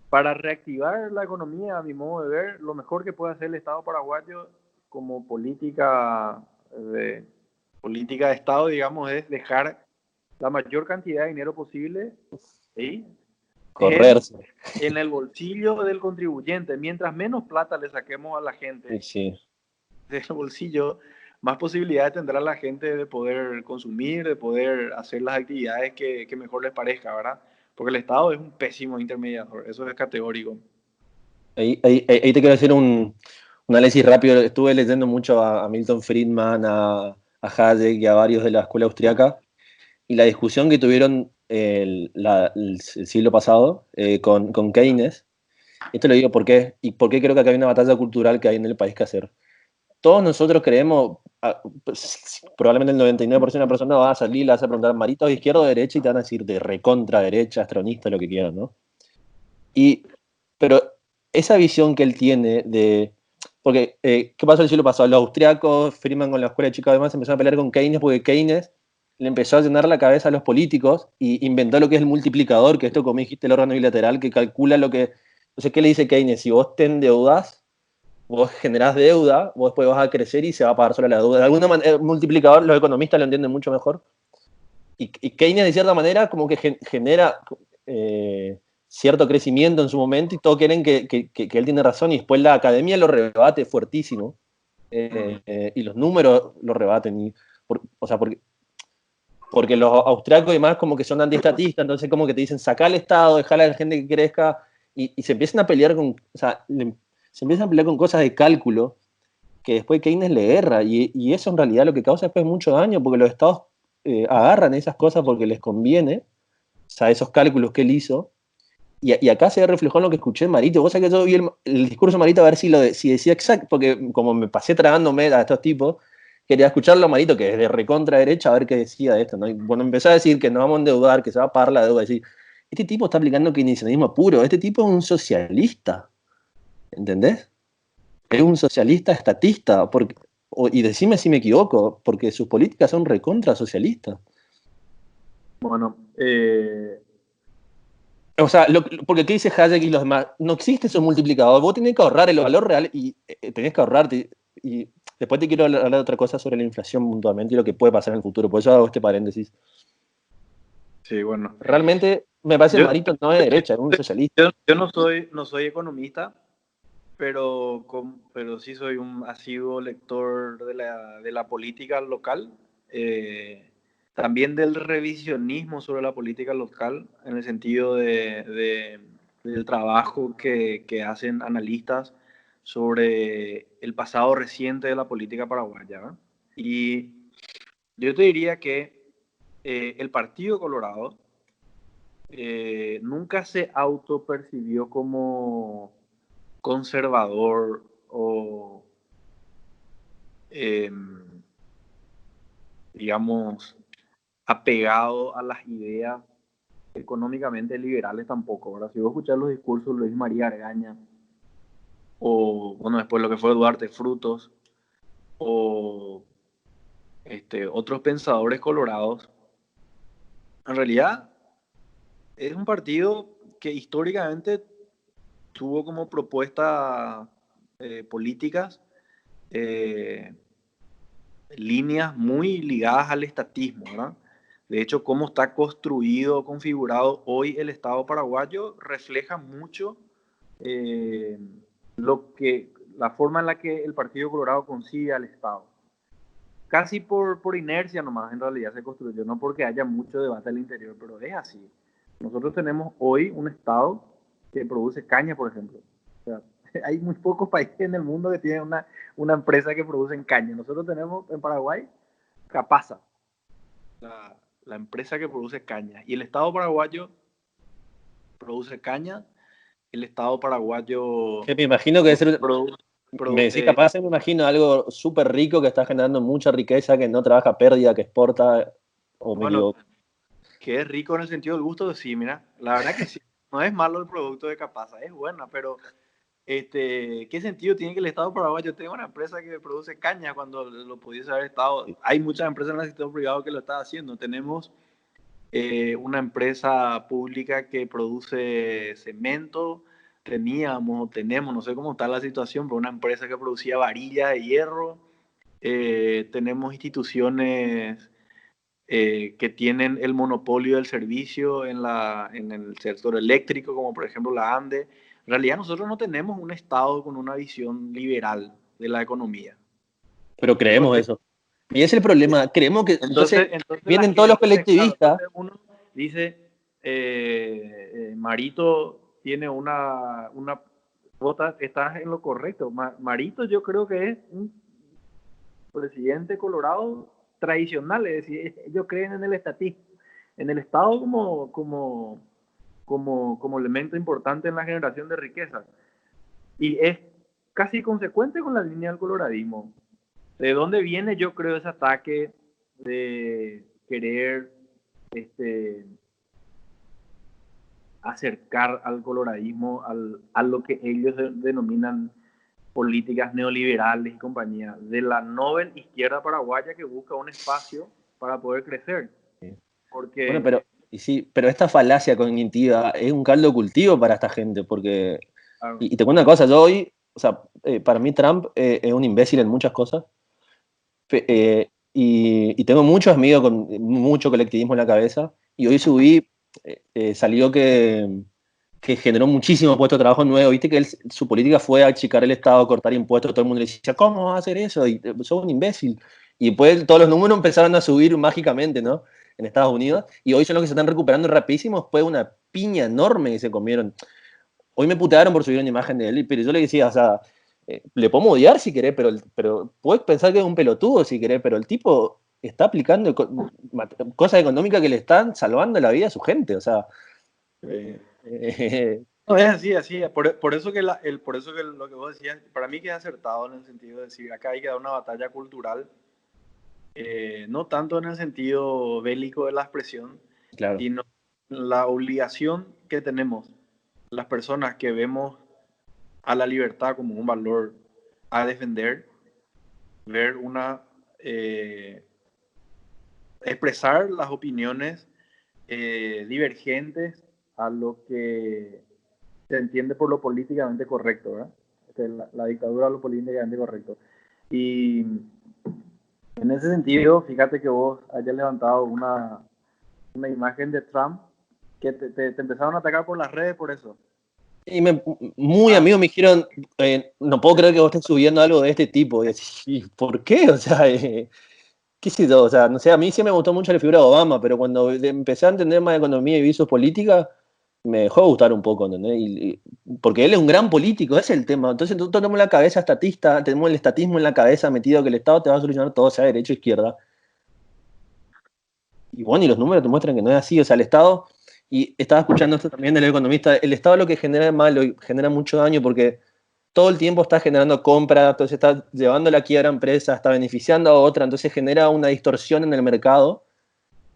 para reactivar la economía, a mi modo de ver, lo mejor que puede hacer el Estado paraguayo como política de Estado, digamos, es dejar la mayor cantidad de dinero posible, ¿sí?, Correrse. en el bolsillo del contribuyente. Mientras menos plata le saquemos a la gente Sí. del bolsillo, más posibilidades tendrá la gente de poder consumir, de poder hacer las actividades que mejor les parezca, ¿verdad? Porque el Estado es un pésimo intermediador, eso es categórico. Ahí te quiero hacer un análisis rápido. Estuve leyendo mucho a Milton Friedman, a Hayek y a varios de la escuela austriaca, y la discusión que tuvieron el siglo pasado con Keynes. Esto lo digo por qué, y por qué creo que acá hay una batalla cultural que hay en el país que hacer. Todos nosotros creemos, probablemente el 99% de las personas va a salir, le vas a preguntar Marito de izquierda o de derecha y te van a decir de recontra derecha, astronista, lo que quieran, ¿no? Pero esa visión que él tiene de... Porque, ¿qué pasó el siglo pasado? Los austriacos, Friedman con la escuela de Chicago además, empezaron a pelear con Keynes porque Keynes le empezó a llenar la cabeza a los políticos y inventó lo que es el multiplicador, que esto, como dijiste, el órgano bilateral, que calcula lo que... Entonces, ¿qué le dice Keynes? Si vos te endeudás, vos generás deuda, vos después vas a crecer y se va a pagar sola la deuda. De alguna manera, el multiplicador, los economistas lo entienden mucho mejor. Y Keynes, de cierta manera, como que genera cierto crecimiento en su momento y todos quieren que él tiene razón y después la academia lo rebate fuertísimo y los números lo rebaten. O sea, porque los austriacos y demás como que son antiestatistas, entonces como que te dicen, saca al Estado, deja a la gente que crezca y se empiezan a pelear con... O sea, se empiezan a pelear con cosas de cálculo que después Keynes le erra y eso en realidad lo que causa después mucho daño porque los estados agarran esas cosas porque les conviene, o sea, esos cálculos que él hizo, y acá se reflejó en lo que escuché en Marito. Vos sabés que yo vi el discurso de Marito a ver si decía exacto, porque como me pasé tragándome a estos tipos, quería escucharlo a Marito, que es de recontra derecha, a ver qué decía de esto, ¿no? Y bueno, empezó a decir que nos vamos a endeudar, que se va a pagar la deuda, decir, este tipo está aplicando keynesianismo puro, este tipo es un socialista, ¿entendés? Es un socialista estatista, y decime si me equivoco, porque sus políticas son recontra socialistas. Bueno, o sea, porque ¿qué dice Hayek y los demás? No existe eso multiplicador, vos tenés que ahorrar el valor real y tenés que ahorrarte. Y después te quiero hablar de otra cosa sobre la inflación puntualmente y lo que puede pasar en el futuro, por eso hago este paréntesis. Sí, bueno. Realmente me parece que Marito no es de derecha, es un socialista. Yo no soy economista, pero sí soy un asiduo lector de la política local, también del revisionismo sobre la política local, en el sentido del trabajo que hacen analistas sobre el pasado reciente de la política paraguaya, ¿verdad? Y yo te diría que el Partido Colorado nunca se autopercibió como conservador o, digamos, apegado a las ideas económicamente liberales tampoco, ¿verdad? Si vos escuchás los discursos de Luis María Argaña, o bueno, después lo que fue Duarte Frutos, o otros pensadores colorados, en realidad es un partido que históricamente tuvo como propuesta políticas líneas muy ligadas al estatismo, ¿verdad? De hecho, cómo está construido, configurado hoy el Estado paraguayo refleja mucho la forma en la que el Partido Colorado concibe al Estado. Casi por inercia nomás en realidad se construyó, no porque haya mucho debate al interior, pero es así. Nosotros tenemos hoy un Estado que produce caña, por ejemplo. O sea, hay muy pocos países en el mundo que tienen una empresa que produce caña. Nosotros tenemos en Paraguay Capasa, la empresa que produce caña. Y el Estado paraguayo produce caña. El Estado paraguayo... Que me imagino que me decís Capasa, me imagino algo súper rico que está generando mucha riqueza, que no trabaja pérdida, que exporta, o me equivoco. Que es rico en el sentido del gusto, sí, mira, la verdad que sí. No es malo el producto de Capasa, es buena, pero ¿qué sentido tiene que el Estado paraguayo tenga una empresa que produce caña cuando lo pudiese haber estado? Hay muchas empresas en el sector privado que lo están haciendo. Tenemos una empresa pública que produce cemento, tenemos, no sé cómo está la situación, pero una empresa que producía varillas de hierro. Tenemos instituciones que tienen el monopolio del servicio en el sector eléctrico, como por ejemplo la ANDE. En realidad nosotros no tenemos un Estado con una visión liberal de la economía. Pero creemos eso. Y ese es el problema. Creemos que entonces vienen todos los colectivistas. Claro, uno dice, Marito tiene una estás en lo correcto. Marito yo creo que es un presidente colorado tradicional, es decir, ellos creen en el estatismo, en el Estado como elemento importante en la generación de riqueza. Y es casi consecuente con la línea del coloradismo. ¿De dónde viene, yo creo, ese ataque de querer acercar al coloradismo a lo que ellos denominan políticas neoliberales y compañía, de la Nobel izquierda paraguaya que busca un espacio para poder crecer? Porque... Bueno, pero esta falacia cognitiva es un caldo cultivo para esta gente, porque... Claro. Y te cuento una cosa, yo hoy, o sea, para mí Trump es un imbécil en muchas cosas, y tengo muchos amigos con mucho colectivismo en la cabeza, y hoy subí, salió que generó muchísimos puestos de trabajo nuevos. Viste que su política fue achicar el Estado, cortar impuestos. Todo el mundo le decía, ¿cómo vas a hacer eso? Y sos un imbécil. Y después todos los números empezaron a subir mágicamente, ¿no? En Estados Unidos. Y hoy son los que se están recuperando rapidísimo. Fue una piña enorme que se comieron. Hoy me putearon por subir una imagen de él, pero yo le decía, o sea, le podemos odiar si querés, pero puedes pensar que es un pelotudo si querés, pero el tipo está aplicando cosas económicas que le están salvando la vida a su gente, o sea... No, es así. Por eso que lo que vos decías, para mí que es acertado en el sentido de decir, acá hay que dar una batalla cultural, no tanto en el sentido bélico de la expresión, claro, sino la obligación que tenemos las personas que vemos a la libertad como un valor a defender, ver expresar las opiniones divergentes a lo que se entiende por lo políticamente correcto, ¿verdad? La dictadura a lo políticamente correcto. Y en ese sentido, fíjate que vos hayas levantado una imagen de Trump que te empezaron a atacar por las redes por eso. Y muy amigos me dijeron, no puedo creer que vos estés subiendo algo de este tipo. Y ¿por qué? O sea, qué sé yo, o sea, no sé, a mí sí me gustó mucho la figura de Obama, pero cuando empecé a entender más de economía y vi sus políticas, me dejó de gustar un poco, ¿entendés? Porque él es un gran político, ese es el tema. Entonces nosotros tenemos la cabeza estatista, tenemos el estatismo en la cabeza metido, que el Estado te va a solucionar todo, sea derecha o izquierda. Y bueno, y los números te muestran que no es así, o sea, el Estado, y estaba escuchando esto también del economista, el Estado lo que genera es malo, genera mucho daño porque todo el tiempo está generando compra, entonces está llevando la quiebra a empresa, está beneficiando a otra, entonces genera una distorsión en el mercado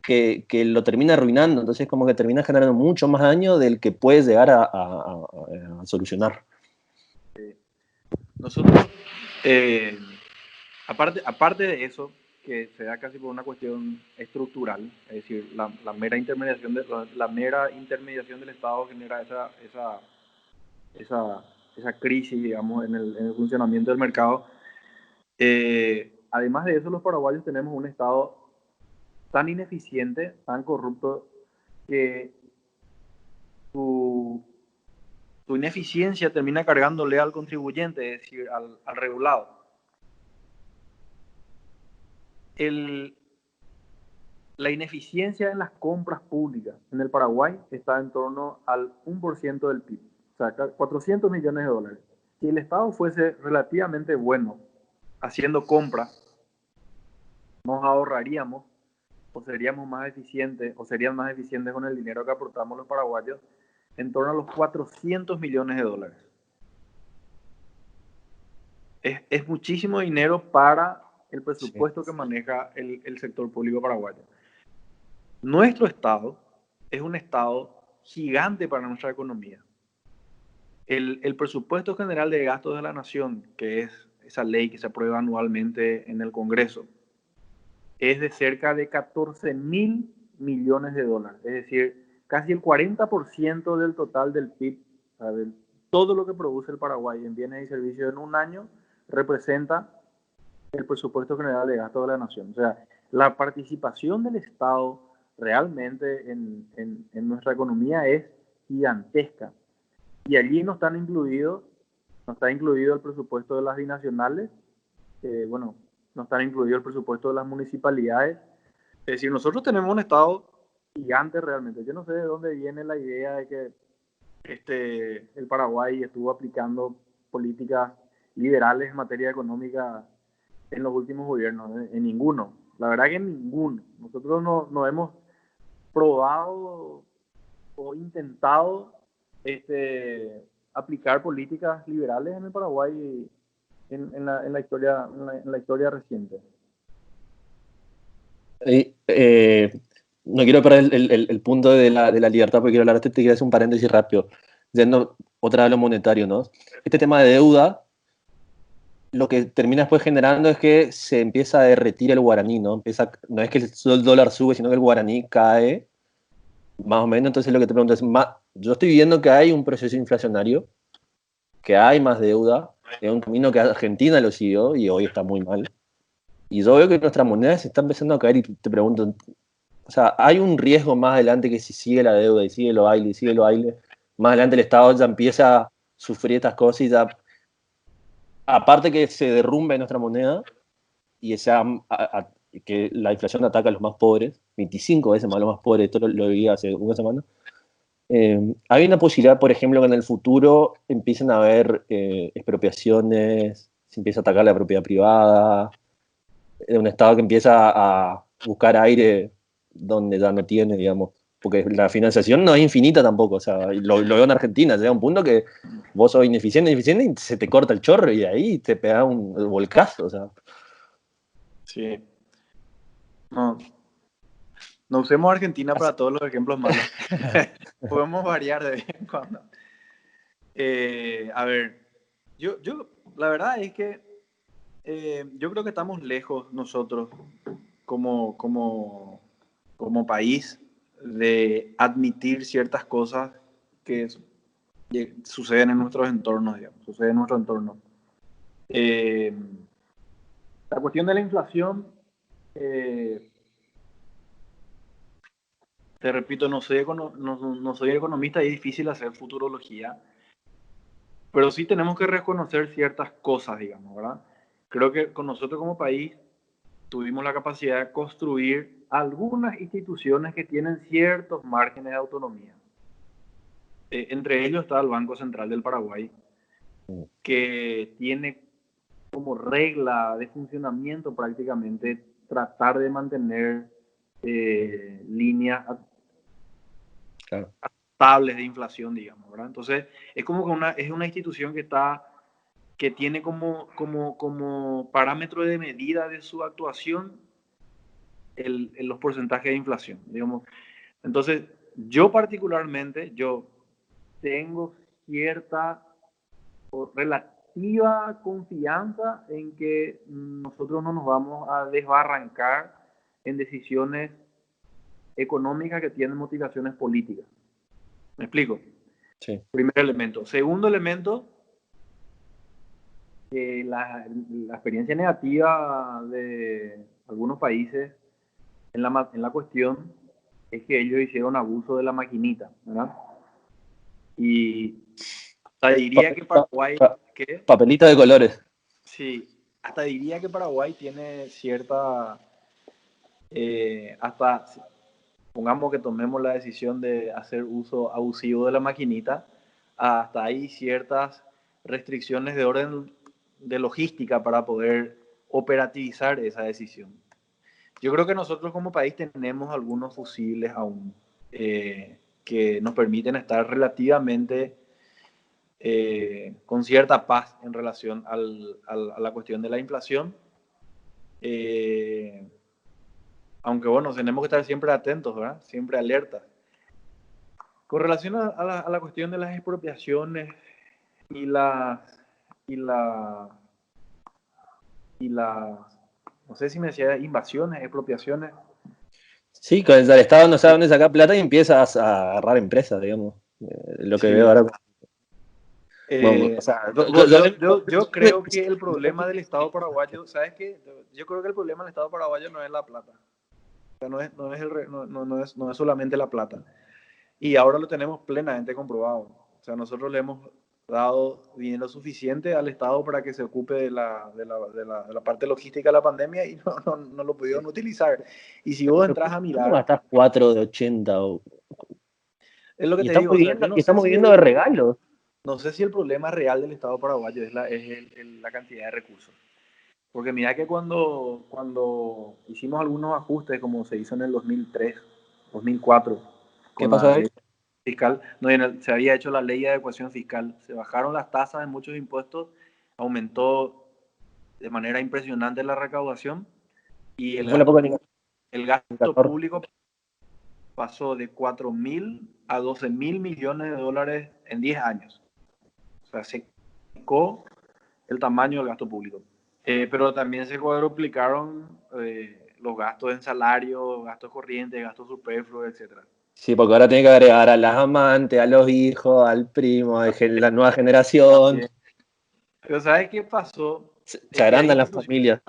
que lo termina arruinando. Entonces como que termina generando mucho más daño del que puede llegar a solucionar. Nosotros, aparte de eso, que se da casi por una cuestión estructural, es decir, la mera intermediación del Estado genera esa crisis, digamos, en el funcionamiento del mercado. Además de eso, los paraguayos tenemos un Estado tan ineficiente, tan corrupto, que su ineficiencia termina cargándole al contribuyente, es decir, al regulado. La ineficiencia en las compras públicas en el Paraguay está en torno al 1% del PIB, o sea, 400 millones de dólares. Si el Estado fuese relativamente bueno haciendo compras, nos ahorraríamos o seríamos más eficientes, o serían más eficientes con el dinero que aportamos los paraguayos, en torno a los 400 millones de dólares. Es muchísimo dinero para el presupuesto que maneja el sector público paraguayo. Nuestro Estado es un Estado gigante para nuestra economía. El presupuesto general de gastos de la Nación, que es esa ley que se aprueba anualmente en el Congreso, es de cerca de 14.000 millones de dólares. Es decir, casi el 40% del total del PIB, o sea, de todo lo que produce el Paraguay en bienes y servicios en un año, representa el presupuesto general de gastos de la Nación. O sea, la participación del Estado realmente en nuestra economía es gigantesca. Y allí no está incluido el presupuesto de las binacionales, bueno, no está incluido el presupuesto de las municipalidades. Es decir, nosotros tenemos un Estado gigante realmente. Yo no sé de dónde viene la idea de que el Paraguay estuvo aplicando políticas liberales en materia económica en los últimos gobiernos. En ninguno. La verdad que en ninguno. Nosotros no hemos probado o intentado aplicar políticas liberales en el Paraguay en la historia reciente. No quiero perder el punto de la libertad, porque quiero hablar te quiero hacer un paréntesis rápido. Yendo otra vez a lo monetario, ¿no? Este tema de deuda, lo que termina después generando es que se empieza a derretir el guaraní, ¿no? No es que el dólar sube, sino que el guaraní cae, más o menos. Entonces lo que te pregunto es, yo estoy viendo que hay un proceso inflacionario, que hay más deuda, es un camino que Argentina lo siguió y hoy está muy mal. Y yo veo que nuestra moneda se está empezando a caer y te pregunto, o sea, hay un riesgo más adelante que si sigue la deuda y sigue lo baile, más adelante el Estado ya empieza a sufrir estas cosas y ya, aparte que se derrumbe nuestra moneda y que la inflación ataca a los más pobres, 25 veces más a los más pobres, esto lo vi hace una semana, hay una posibilidad, por ejemplo, que en el futuro empiecen a haber expropiaciones, se empieza a atacar la propiedad privada, un Estado que empieza a buscar aire donde ya no tiene, digamos, porque la financiación no es infinita tampoco, o sea, lo veo en Argentina, llega un punto que vos sos ineficiente y se te corta el chorro y ahí te pega un volcazo, o sea. Sí. No usemos Argentina para todos los ejemplos malos. Podemos variar de vez en cuando. A ver, yo la verdad es que yo creo que estamos lejos nosotros como país de admitir ciertas cosas que suceden en nuestros entornos, digamos, suceden en nuestro entorno. La cuestión de la inflación, te repito, no soy economista y es difícil hacer futurología, pero sí tenemos que reconocer ciertas cosas, digamos, ¿verdad? Creo que con nosotros como país tuvimos la capacidad de construir algunas instituciones que tienen ciertos márgenes de autonomía. Entre ellos está el Banco Central del Paraguay, que tiene como regla de funcionamiento prácticamente tratar de mantener líneas estables de inflación, digamos, ¿verdad? Entonces, es como que es una institución que tiene como parámetro de medida de su actuación los porcentajes de inflación, digamos. Entonces, yo particularmente, yo tengo cierta o relativa confianza en que nosotros no nos vamos a desbarrancar en decisiones económicas que tienen motivaciones políticas. ¿Me explico? Sí. Primer elemento. Segundo elemento, la experiencia negativa de algunos países en la cuestión es que ellos hicieron abuso de la maquinita, ¿verdad? Y hasta diría que Paraguay... ¿qué? Papelito de colores. Sí, hasta diría que Paraguay tiene cierta... hasta, pongamos que tomemos la decisión de hacer uso abusivo de la maquinita, hasta hay ciertas restricciones de orden de logística para poder operativizar esa decisión. Yo creo que nosotros como país tenemos algunos fusibles aún que nos permiten estar relativamente con cierta paz en relación a la cuestión de la inflación. Aunque bueno, tenemos que estar siempre atentos, ¿verdad? Siempre alertas. Con relación a la cuestión de las expropiaciones y las no sé si me decía invasiones, expropiaciones. Sí, con el Estado no sabe dónde sacar plata y empiezas a agarrar empresas, digamos. Lo que veo ahora. Bueno, o sea, yo creo que el problema del Estado paraguayo, ¿sabes qué? Yo creo que el problema del Estado paraguayo no es la plata. O sea, no es solamente la plata. Y ahora lo tenemos plenamente comprobado. O sea, nosotros le hemos dado dinero suficiente al Estado para que se ocupe de la parte logística de la pandemia y no lo pudieron utilizar. Y si vos entras a mirar... ¿Cómo gastás 4 de 80? Es lo que te digo. Estamos viviendo de regalos. No sé si el problema real del Estado paraguayo es la cantidad de recursos. Porque mira que cuando hicimos algunos ajustes, como se hizo en el 2003, 2004, ¿qué pasó ahí? Fiscal, se había hecho la ley de adecuación fiscal, se bajaron las tasas de muchos impuestos, aumentó de manera impresionante la recaudación y el gasto público pasó de 4.000 a 12.000 millones de dólares en 10 años. O sea, se duplicó el tamaño del gasto público. Pero también se cuadruplicaron los gastos en salario, gastos corrientes, gastos superfluos, etc. Sí, porque ahora tiene que agregar a las amantes, a los hijos, al primo, a la nueva generación. Pero ¿sabes qué pasó? Se agrandan las familias.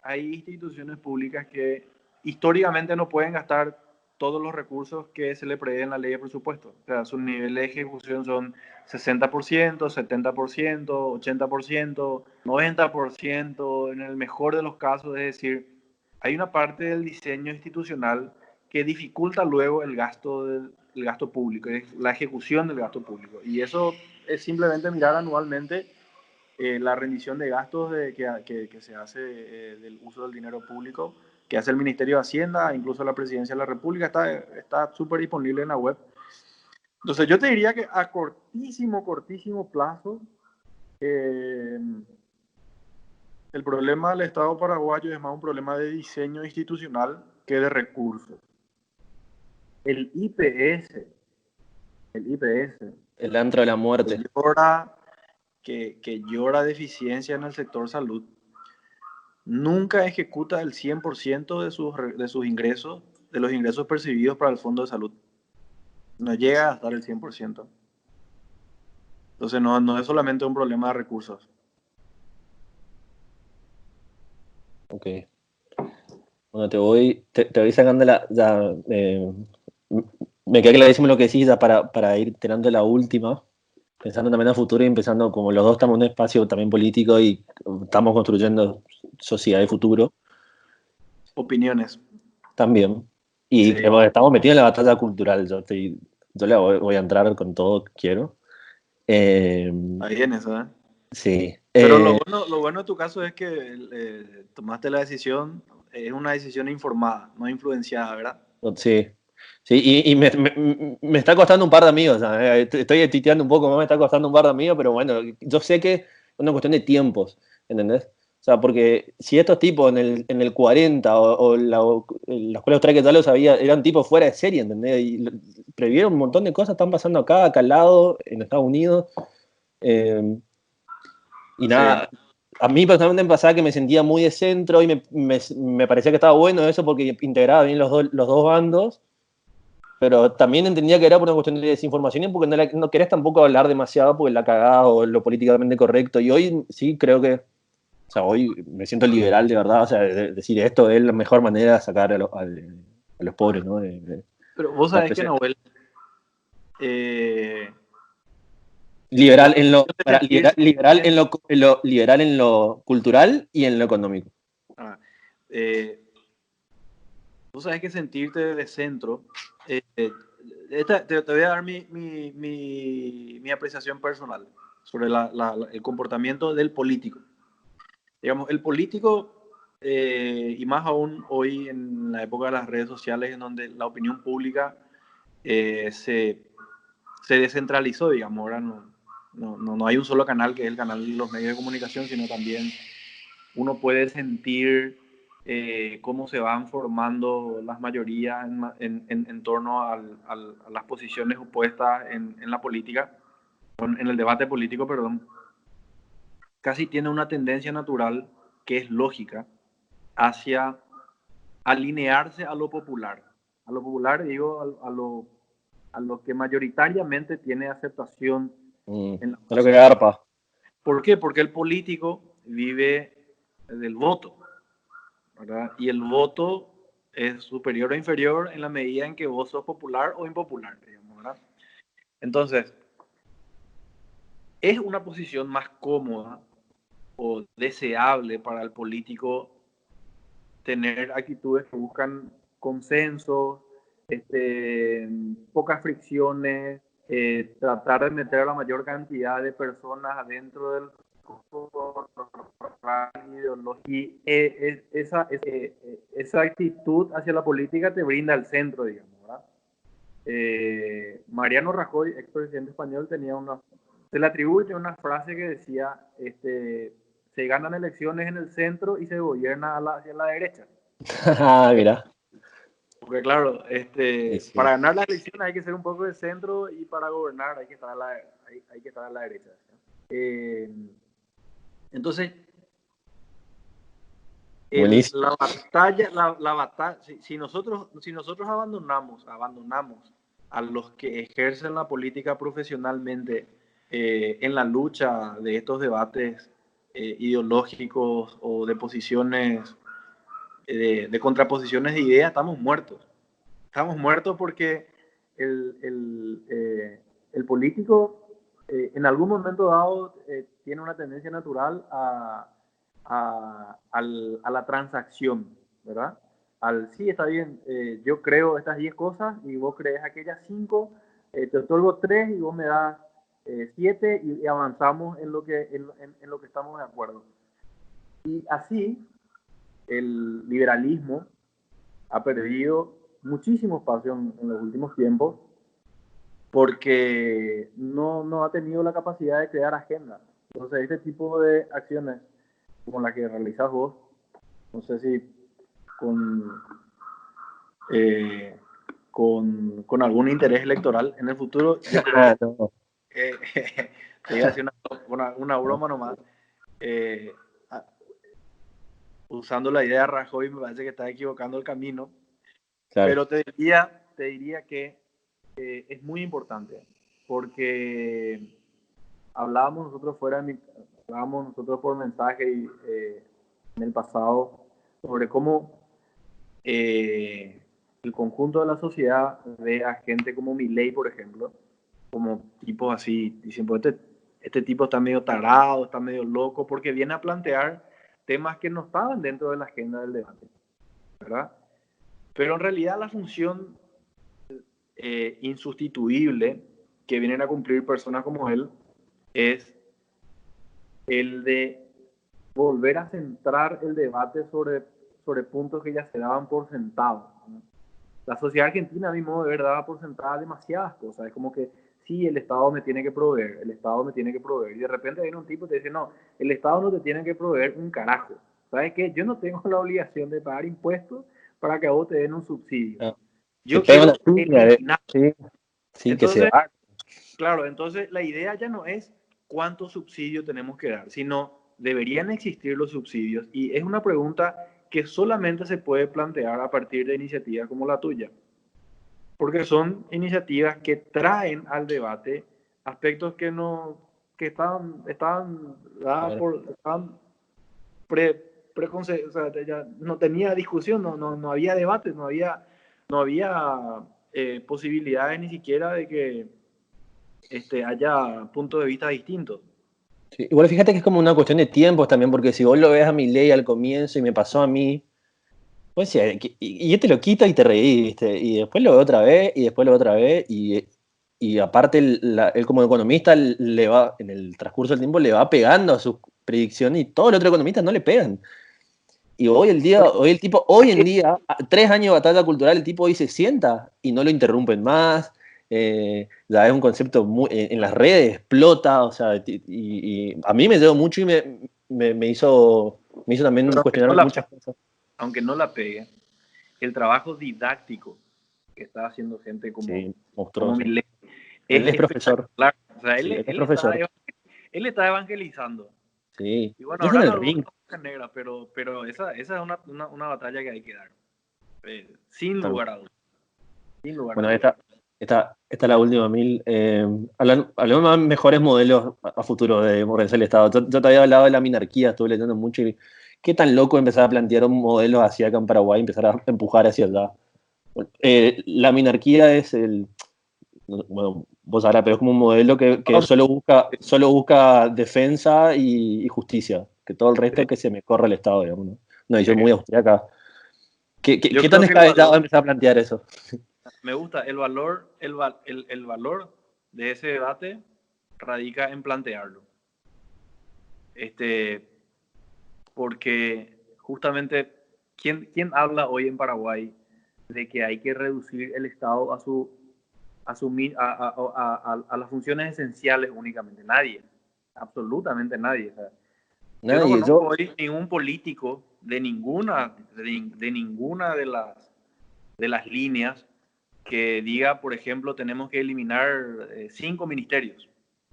Hay instituciones públicas que históricamente no pueden gastar todos los recursos que se le prevé en la ley de presupuesto. O sea, su nivel de ejecución son 60%, 70%, 80%, 90%, en el mejor de los casos. Es decir, hay una parte del diseño institucional que dificulta luego el gasto público, la ejecución del gasto público. Y eso es simplemente mirar anualmente la rendición de gastos que se hace del uso del dinero público, que hace el Ministerio de Hacienda, incluso la Presidencia de la República, está súper disponible en la web. Entonces yo te diría que a cortísimo plazo, el problema del Estado paraguayo es más un problema de diseño institucional que de recursos. El IPS, el antro de la muerte, que llora deficiencia en el sector salud, nunca ejecuta el 100% de sus ingresos, de los ingresos percibidos para el Fondo de Salud. No llega a estar el 100%. Entonces no es solamente un problema de recursos. Ok. Bueno, te voy sacando me queda clarísimo lo que decís ya para ir tirando la última, pensando también a futuro y empezando, como los dos estamos en un espacio también político y estamos construyendo sociedad de futuro. Opiniones. También. Y sí, estamos metidos en la batalla cultural. Yo le voy a entrar con todo que quiero. Ahí en eso, ¿eh? Sí. Pero lo bueno de tu caso es que tomaste la decisión, es una decisión informada, no influenciada, ¿verdad? Sí. Sí, y me está costando un par de amigos, ¿sabes? Estoy titeando un poco, me está costando un par de amigos, pero bueno, yo sé que es una cuestión de tiempos, ¿entendés? O sea, porque si estos tipos en el 40 o la escuela austral que ya lo sabía, eran tipos fuera de serie, ¿entendés? Y previeron un montón de cosas, están pasando acá al lado, en Estados Unidos. Y nada, sí. A mí personalmente me pasaba que me sentía muy de centro y me parecía que estaba bueno eso porque integraba bien los dos bandos, pero también entendía que era por una cuestión de desinformación y porque no querés tampoco hablar demasiado porque la cagada o lo políticamente correcto. Y hoy sí creo que, o sea, hoy me siento liberal de verdad, o sea, decir esto es la mejor manera de sacar a los pobres, ¿no? Pero vos sabés que Nahuel... liberal en lo cultural y en lo económico. Vos sabés que sentirte de centro, te voy a dar mi apreciación personal sobre el comportamiento del político. Digamos, el político, y más aún hoy en la época de las redes sociales, en donde la opinión pública se descentralizó, digamos, ahora no hay un solo canal que es el canal de los medios de comunicación, sino también uno puede sentir cómo se van formando las mayorías en torno a las posiciones opuestas en la política, en el debate político, perdón. Casi tiene una tendencia natural que es lógica hacia alinearse a lo popular. A lo popular, digo, a lo que mayoritariamente tiene aceptación en la lo que garpa. ¿Por qué? Porque el político vive del voto, ¿verdad? Y el voto es superior o inferior en la medida en que vos sos popular o impopular, digamos, ¿verdad? Entonces, es una posición más cómoda o deseable para el político tener actitudes que buscan consensos, pocas fricciones, tratar de meter a la mayor cantidad de personas adentro del y esa actitud hacia la política te brinda el centro, digamos, ¿verdad? Mariano Rajoy, expresidente español, se le atribuye una frase que decía, se ganan elecciones en el centro y se gobierna hacia la derecha. Mira. Porque claro, sí. Para ganar las elecciones hay que ser un poco de centro y para gobernar hay que estar a la derecha. Entonces, la batalla, si nosotros abandonamos a los que ejercen la política profesionalmente en la lucha de estos debates ideológicos o de posiciones, de contraposiciones de ideas, estamos muertos. Estamos muertos porque el político en algún momento dado tiene una tendencia natural a la transacción, ¿verdad? Sí, está bien, yo creo estas 10 cosas y vos crees aquellas 5, te otorgo 3 y vos me das 7 y avanzamos en lo que estamos de acuerdo. Y así el liberalismo ha perdido muchísimo espacio en los últimos tiempos porque no ha tenido la capacidad de crear agenda. Entonces, este tipo de acciones como la que realizas vos, no sé si con algún interés electoral en el futuro, yo creo te iba a decir una broma nomás, usando la idea de Rajoy me parece que está equivocando el camino, claro. Pero te diría que es muy importante porque hablábamos nosotros por mensaje en el pasado sobre cómo el conjunto de la sociedad ve a gente como Milei, por ejemplo, como tipos así, diciendo, este tipo está medio tarado, está medio loco, porque viene a plantear temas que no estaban dentro de la agenda del debate, ¿verdad? Pero en realidad la función insustituible que vienen a cumplir personas como él es el de volver a centrar el debate sobre puntos que ya se daban por sentados. La sociedad argentina, a mi modo de ver, daba por sentadas demasiadas cosas. Es como que sí, el Estado me tiene que proveer, el Estado me tiene que proveer. Y de repente viene un tipo y te dice, no, el Estado no te tiene que proveer un carajo. ¿Sabes qué? Yo no tengo la obligación de pagar impuestos para que a vos te den un subsidio. No. Te Yo pega una quiero tuya, eliminar. sí, sí, que se Entonces, va. claro, entonces la idea ya no es cuántos subsidios tenemos que dar, sino deberían existir los subsidios. Y es una pregunta que solamente se puede plantear a partir de iniciativas como la tuya, porque son iniciativas que traen al debate aspectos que no que estaban dadas Claro. por estaban o sea, ya no tenía discusión, no había debate, no había posibilidades ni siquiera de que haya puntos de vista distintos. Sí, igual fíjate que es como una cuestión de tiempos también, porque si vos lo ves a Milei al comienzo y me pasó a mí, pues sí, y yo te lo quito y te reí, ¿viste? Y después lo veo otra vez, y después lo veo otra vez, y aparte él como economista le va, en el transcurso del tiempo le va pegando a sus predicciones y todos los otros economistas no le pegan. Y hoy en día, 3 años de batalla cultural, el tipo hoy se sienta y no lo interrumpen más. Ya es un concepto en las redes, explota, o sea, y a mí me dio mucho y me hizo también Pero cuestionar muchas cosas. aunque no la pegue, el trabajo didáctico que está haciendo gente Sí, como monstruoso. Milei Él es es profesor. espectacular. O sea, Sí, él es profesor. él está evangelizando. Sí. Y bueno, Ya está ahora en no el ring. es negra, pero esa es una batalla que hay que dar. Sin lugar a dudas. Sin lugar a Bueno, dudas. esta es la última, Mil. Hablemos más mejores modelos a futuro de organizar el Estado. Yo te había hablado de la minarquía, estuve leyendo mucho. Y qué tan loco empezar a plantear un modelo hacia acá en Paraguay, empezar a empujar hacia allá. La minarquía es bueno, vos sabrás, pero es como un modelo que solo busca defensa y justicia, que todo el resto que se me corre el Estado, digamos, ¿no? Una visión muy austriaca. ¿Qué, qué, Yo qué tan creo que descabellado empezar a plantear eso? me gusta el valor de ese debate radica en plantearlo. Porque justamente, ¿quién habla hoy en Paraguay de que hay que reducir el Estado a las funciones esenciales únicamente? Nadie, absolutamente nadie. O sea, yo no Nadie, conozco hoy ningún político de ninguna de las líneas que diga, por ejemplo, tenemos que eliminar 5 ministerios.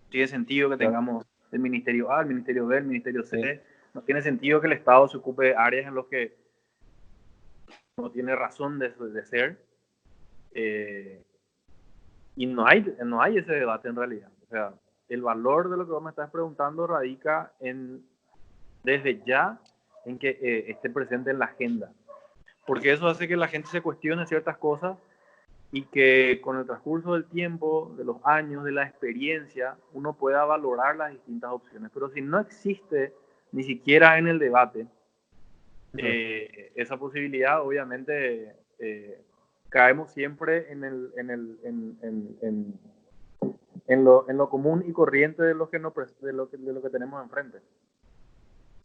Tiene sentido que tengamos el ministerio A, el ministerio B, el ministerio C. sí. No tiene sentido que el Estado se ocupe de áreas en las que no tiene razón de ser. Y no hay ese debate en realidad. O sea, el valor de lo que vos me estás preguntando radica desde ya en que esté presente en la agenda. Porque eso hace que la gente se cuestione ciertas cosas y que con el transcurso del tiempo, de los años, de la experiencia, uno pueda valorar las distintas opciones. Pero si no existe ni siquiera en el debate esa posibilidad, obviamente caemos siempre en lo común y corriente de lo que tenemos enfrente.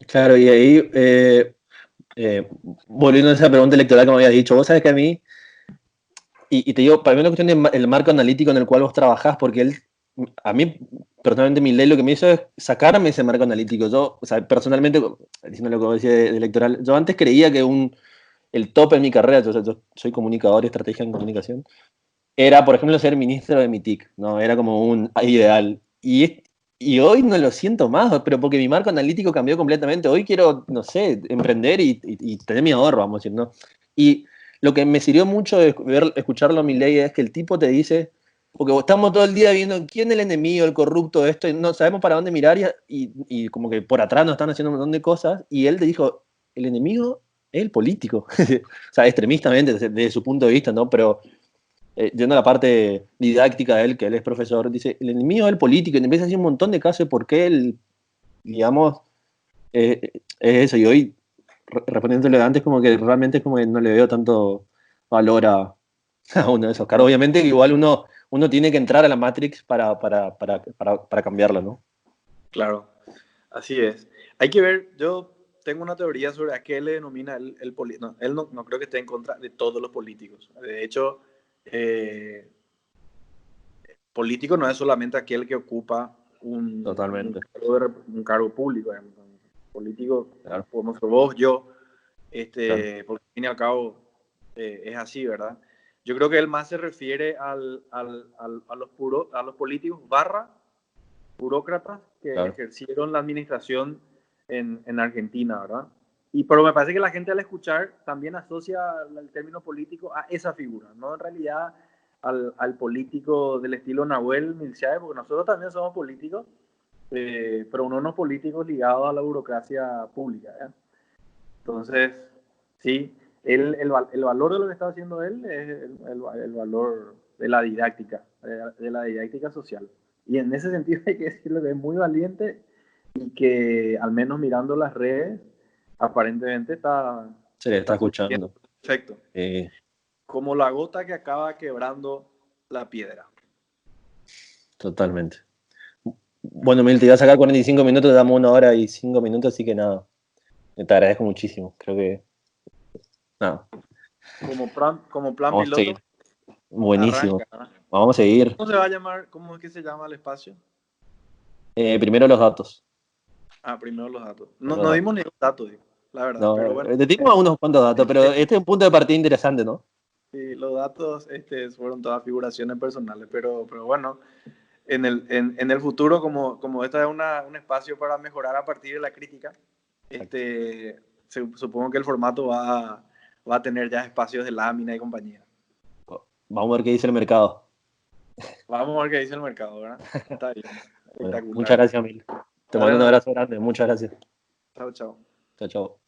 Claro, y ahí, volviendo a esa pregunta electoral que me habías dicho, vos sabés que a mí, y te digo, para mí es una cuestión del marco analítico en el cual vos trabajás, porque a mí, personalmente, mi ley lo que me hizo es sacarme ese marco analítico. Yo, o sea, personalmente, diciendo lo que vos decías de electoral, yo antes creía que el tope en mi carrera, yo soy comunicador y estrategia en comunicación, era, por ejemplo, ser ministro de mi TIC, ¿no? Era como un ideal. Y hoy no lo siento más, pero porque mi marco analítico cambió completamente. Hoy quiero, no sé, emprender y tener mi ahorro, vamos a decir, ¿no? Y lo que me sirvió mucho de escucharlo a Milei es que el tipo te dice, porque estamos todo el día viendo quién es el enemigo, el corrupto, esto, y no sabemos para dónde mirar y como que por atrás nos están haciendo un montón de cosas, y él te dijo, el enemigo es el político. O sea, extremistamente, desde su punto de vista, ¿no? Pero yendo a la parte didáctica de él, que él es profesor, dice, el enemigo es el político, y empieza a decir un montón de casos de por qué él, digamos, es eso. Y hoy, respondiéndole antes, como que realmente es como que no le veo tanto valor a uno de esos cargos. Obviamente que igual uno tiene que entrar a la Matrix para cambiarla, ¿no? Claro, así es. Hay que ver, yo tengo una teoría sobre a qué le denomina el político. No, él no creo que esté en contra de todos los políticos. De hecho, político no es solamente aquel que ocupa un cargo público. Político, claro. Podemos ser vos, yo, claro. Porque al fin y al cabo es así, ¿verdad? Yo creo que él más se refiere a los políticos burócratas que claro. ejercieron la administración en Argentina, ¿verdad? Pero me parece que la gente al escuchar también asocia el término político a esa figura, no en realidad al político del estilo Nahuel Milciades, porque nosotros también somos políticos, pero unos políticos ligados a la burocracia pública, ¿eh? Entonces, sí, el valor de lo que está haciendo él es el valor de la didáctica social. Y en ese sentido hay que decirlo que es muy valiente y que al menos mirando las redes, aparentemente se le está escuchando. Perfecto. Como la gota que acaba quebrando la piedra. Totalmente. Bueno, Mil, te iba a sacar 45 minutos, te damos 1 hora y 5 minutos, así que nada. Te agradezco muchísimo. Creo que. Nada. Como plan piloto. Buenísimo. Arranca. Vamos a seguir. ¿Cómo se va a llamar? ¿Cómo es que se llama el espacio? Primero los datos. Primero los datos. No dimos ni un dato, digo, la verdad. No, pero bueno. Te dimos unos cuantos datos, pero este es un punto de partida interesante, ¿no? Sí, los datos fueron todas figuraciones personales, pero bueno, en el futuro, como este es un espacio para mejorar a partir de la crítica, supongo que el formato va a tener ya espacios de lámina y compañía. Vamos a ver qué dice el mercado. Vamos a ver qué dice el mercado, ¿verdad? Está bien. Bueno, muchas gracias, Mil. Te mando un abrazo grande. Muchas gracias. Chao, chao. Chao, chao.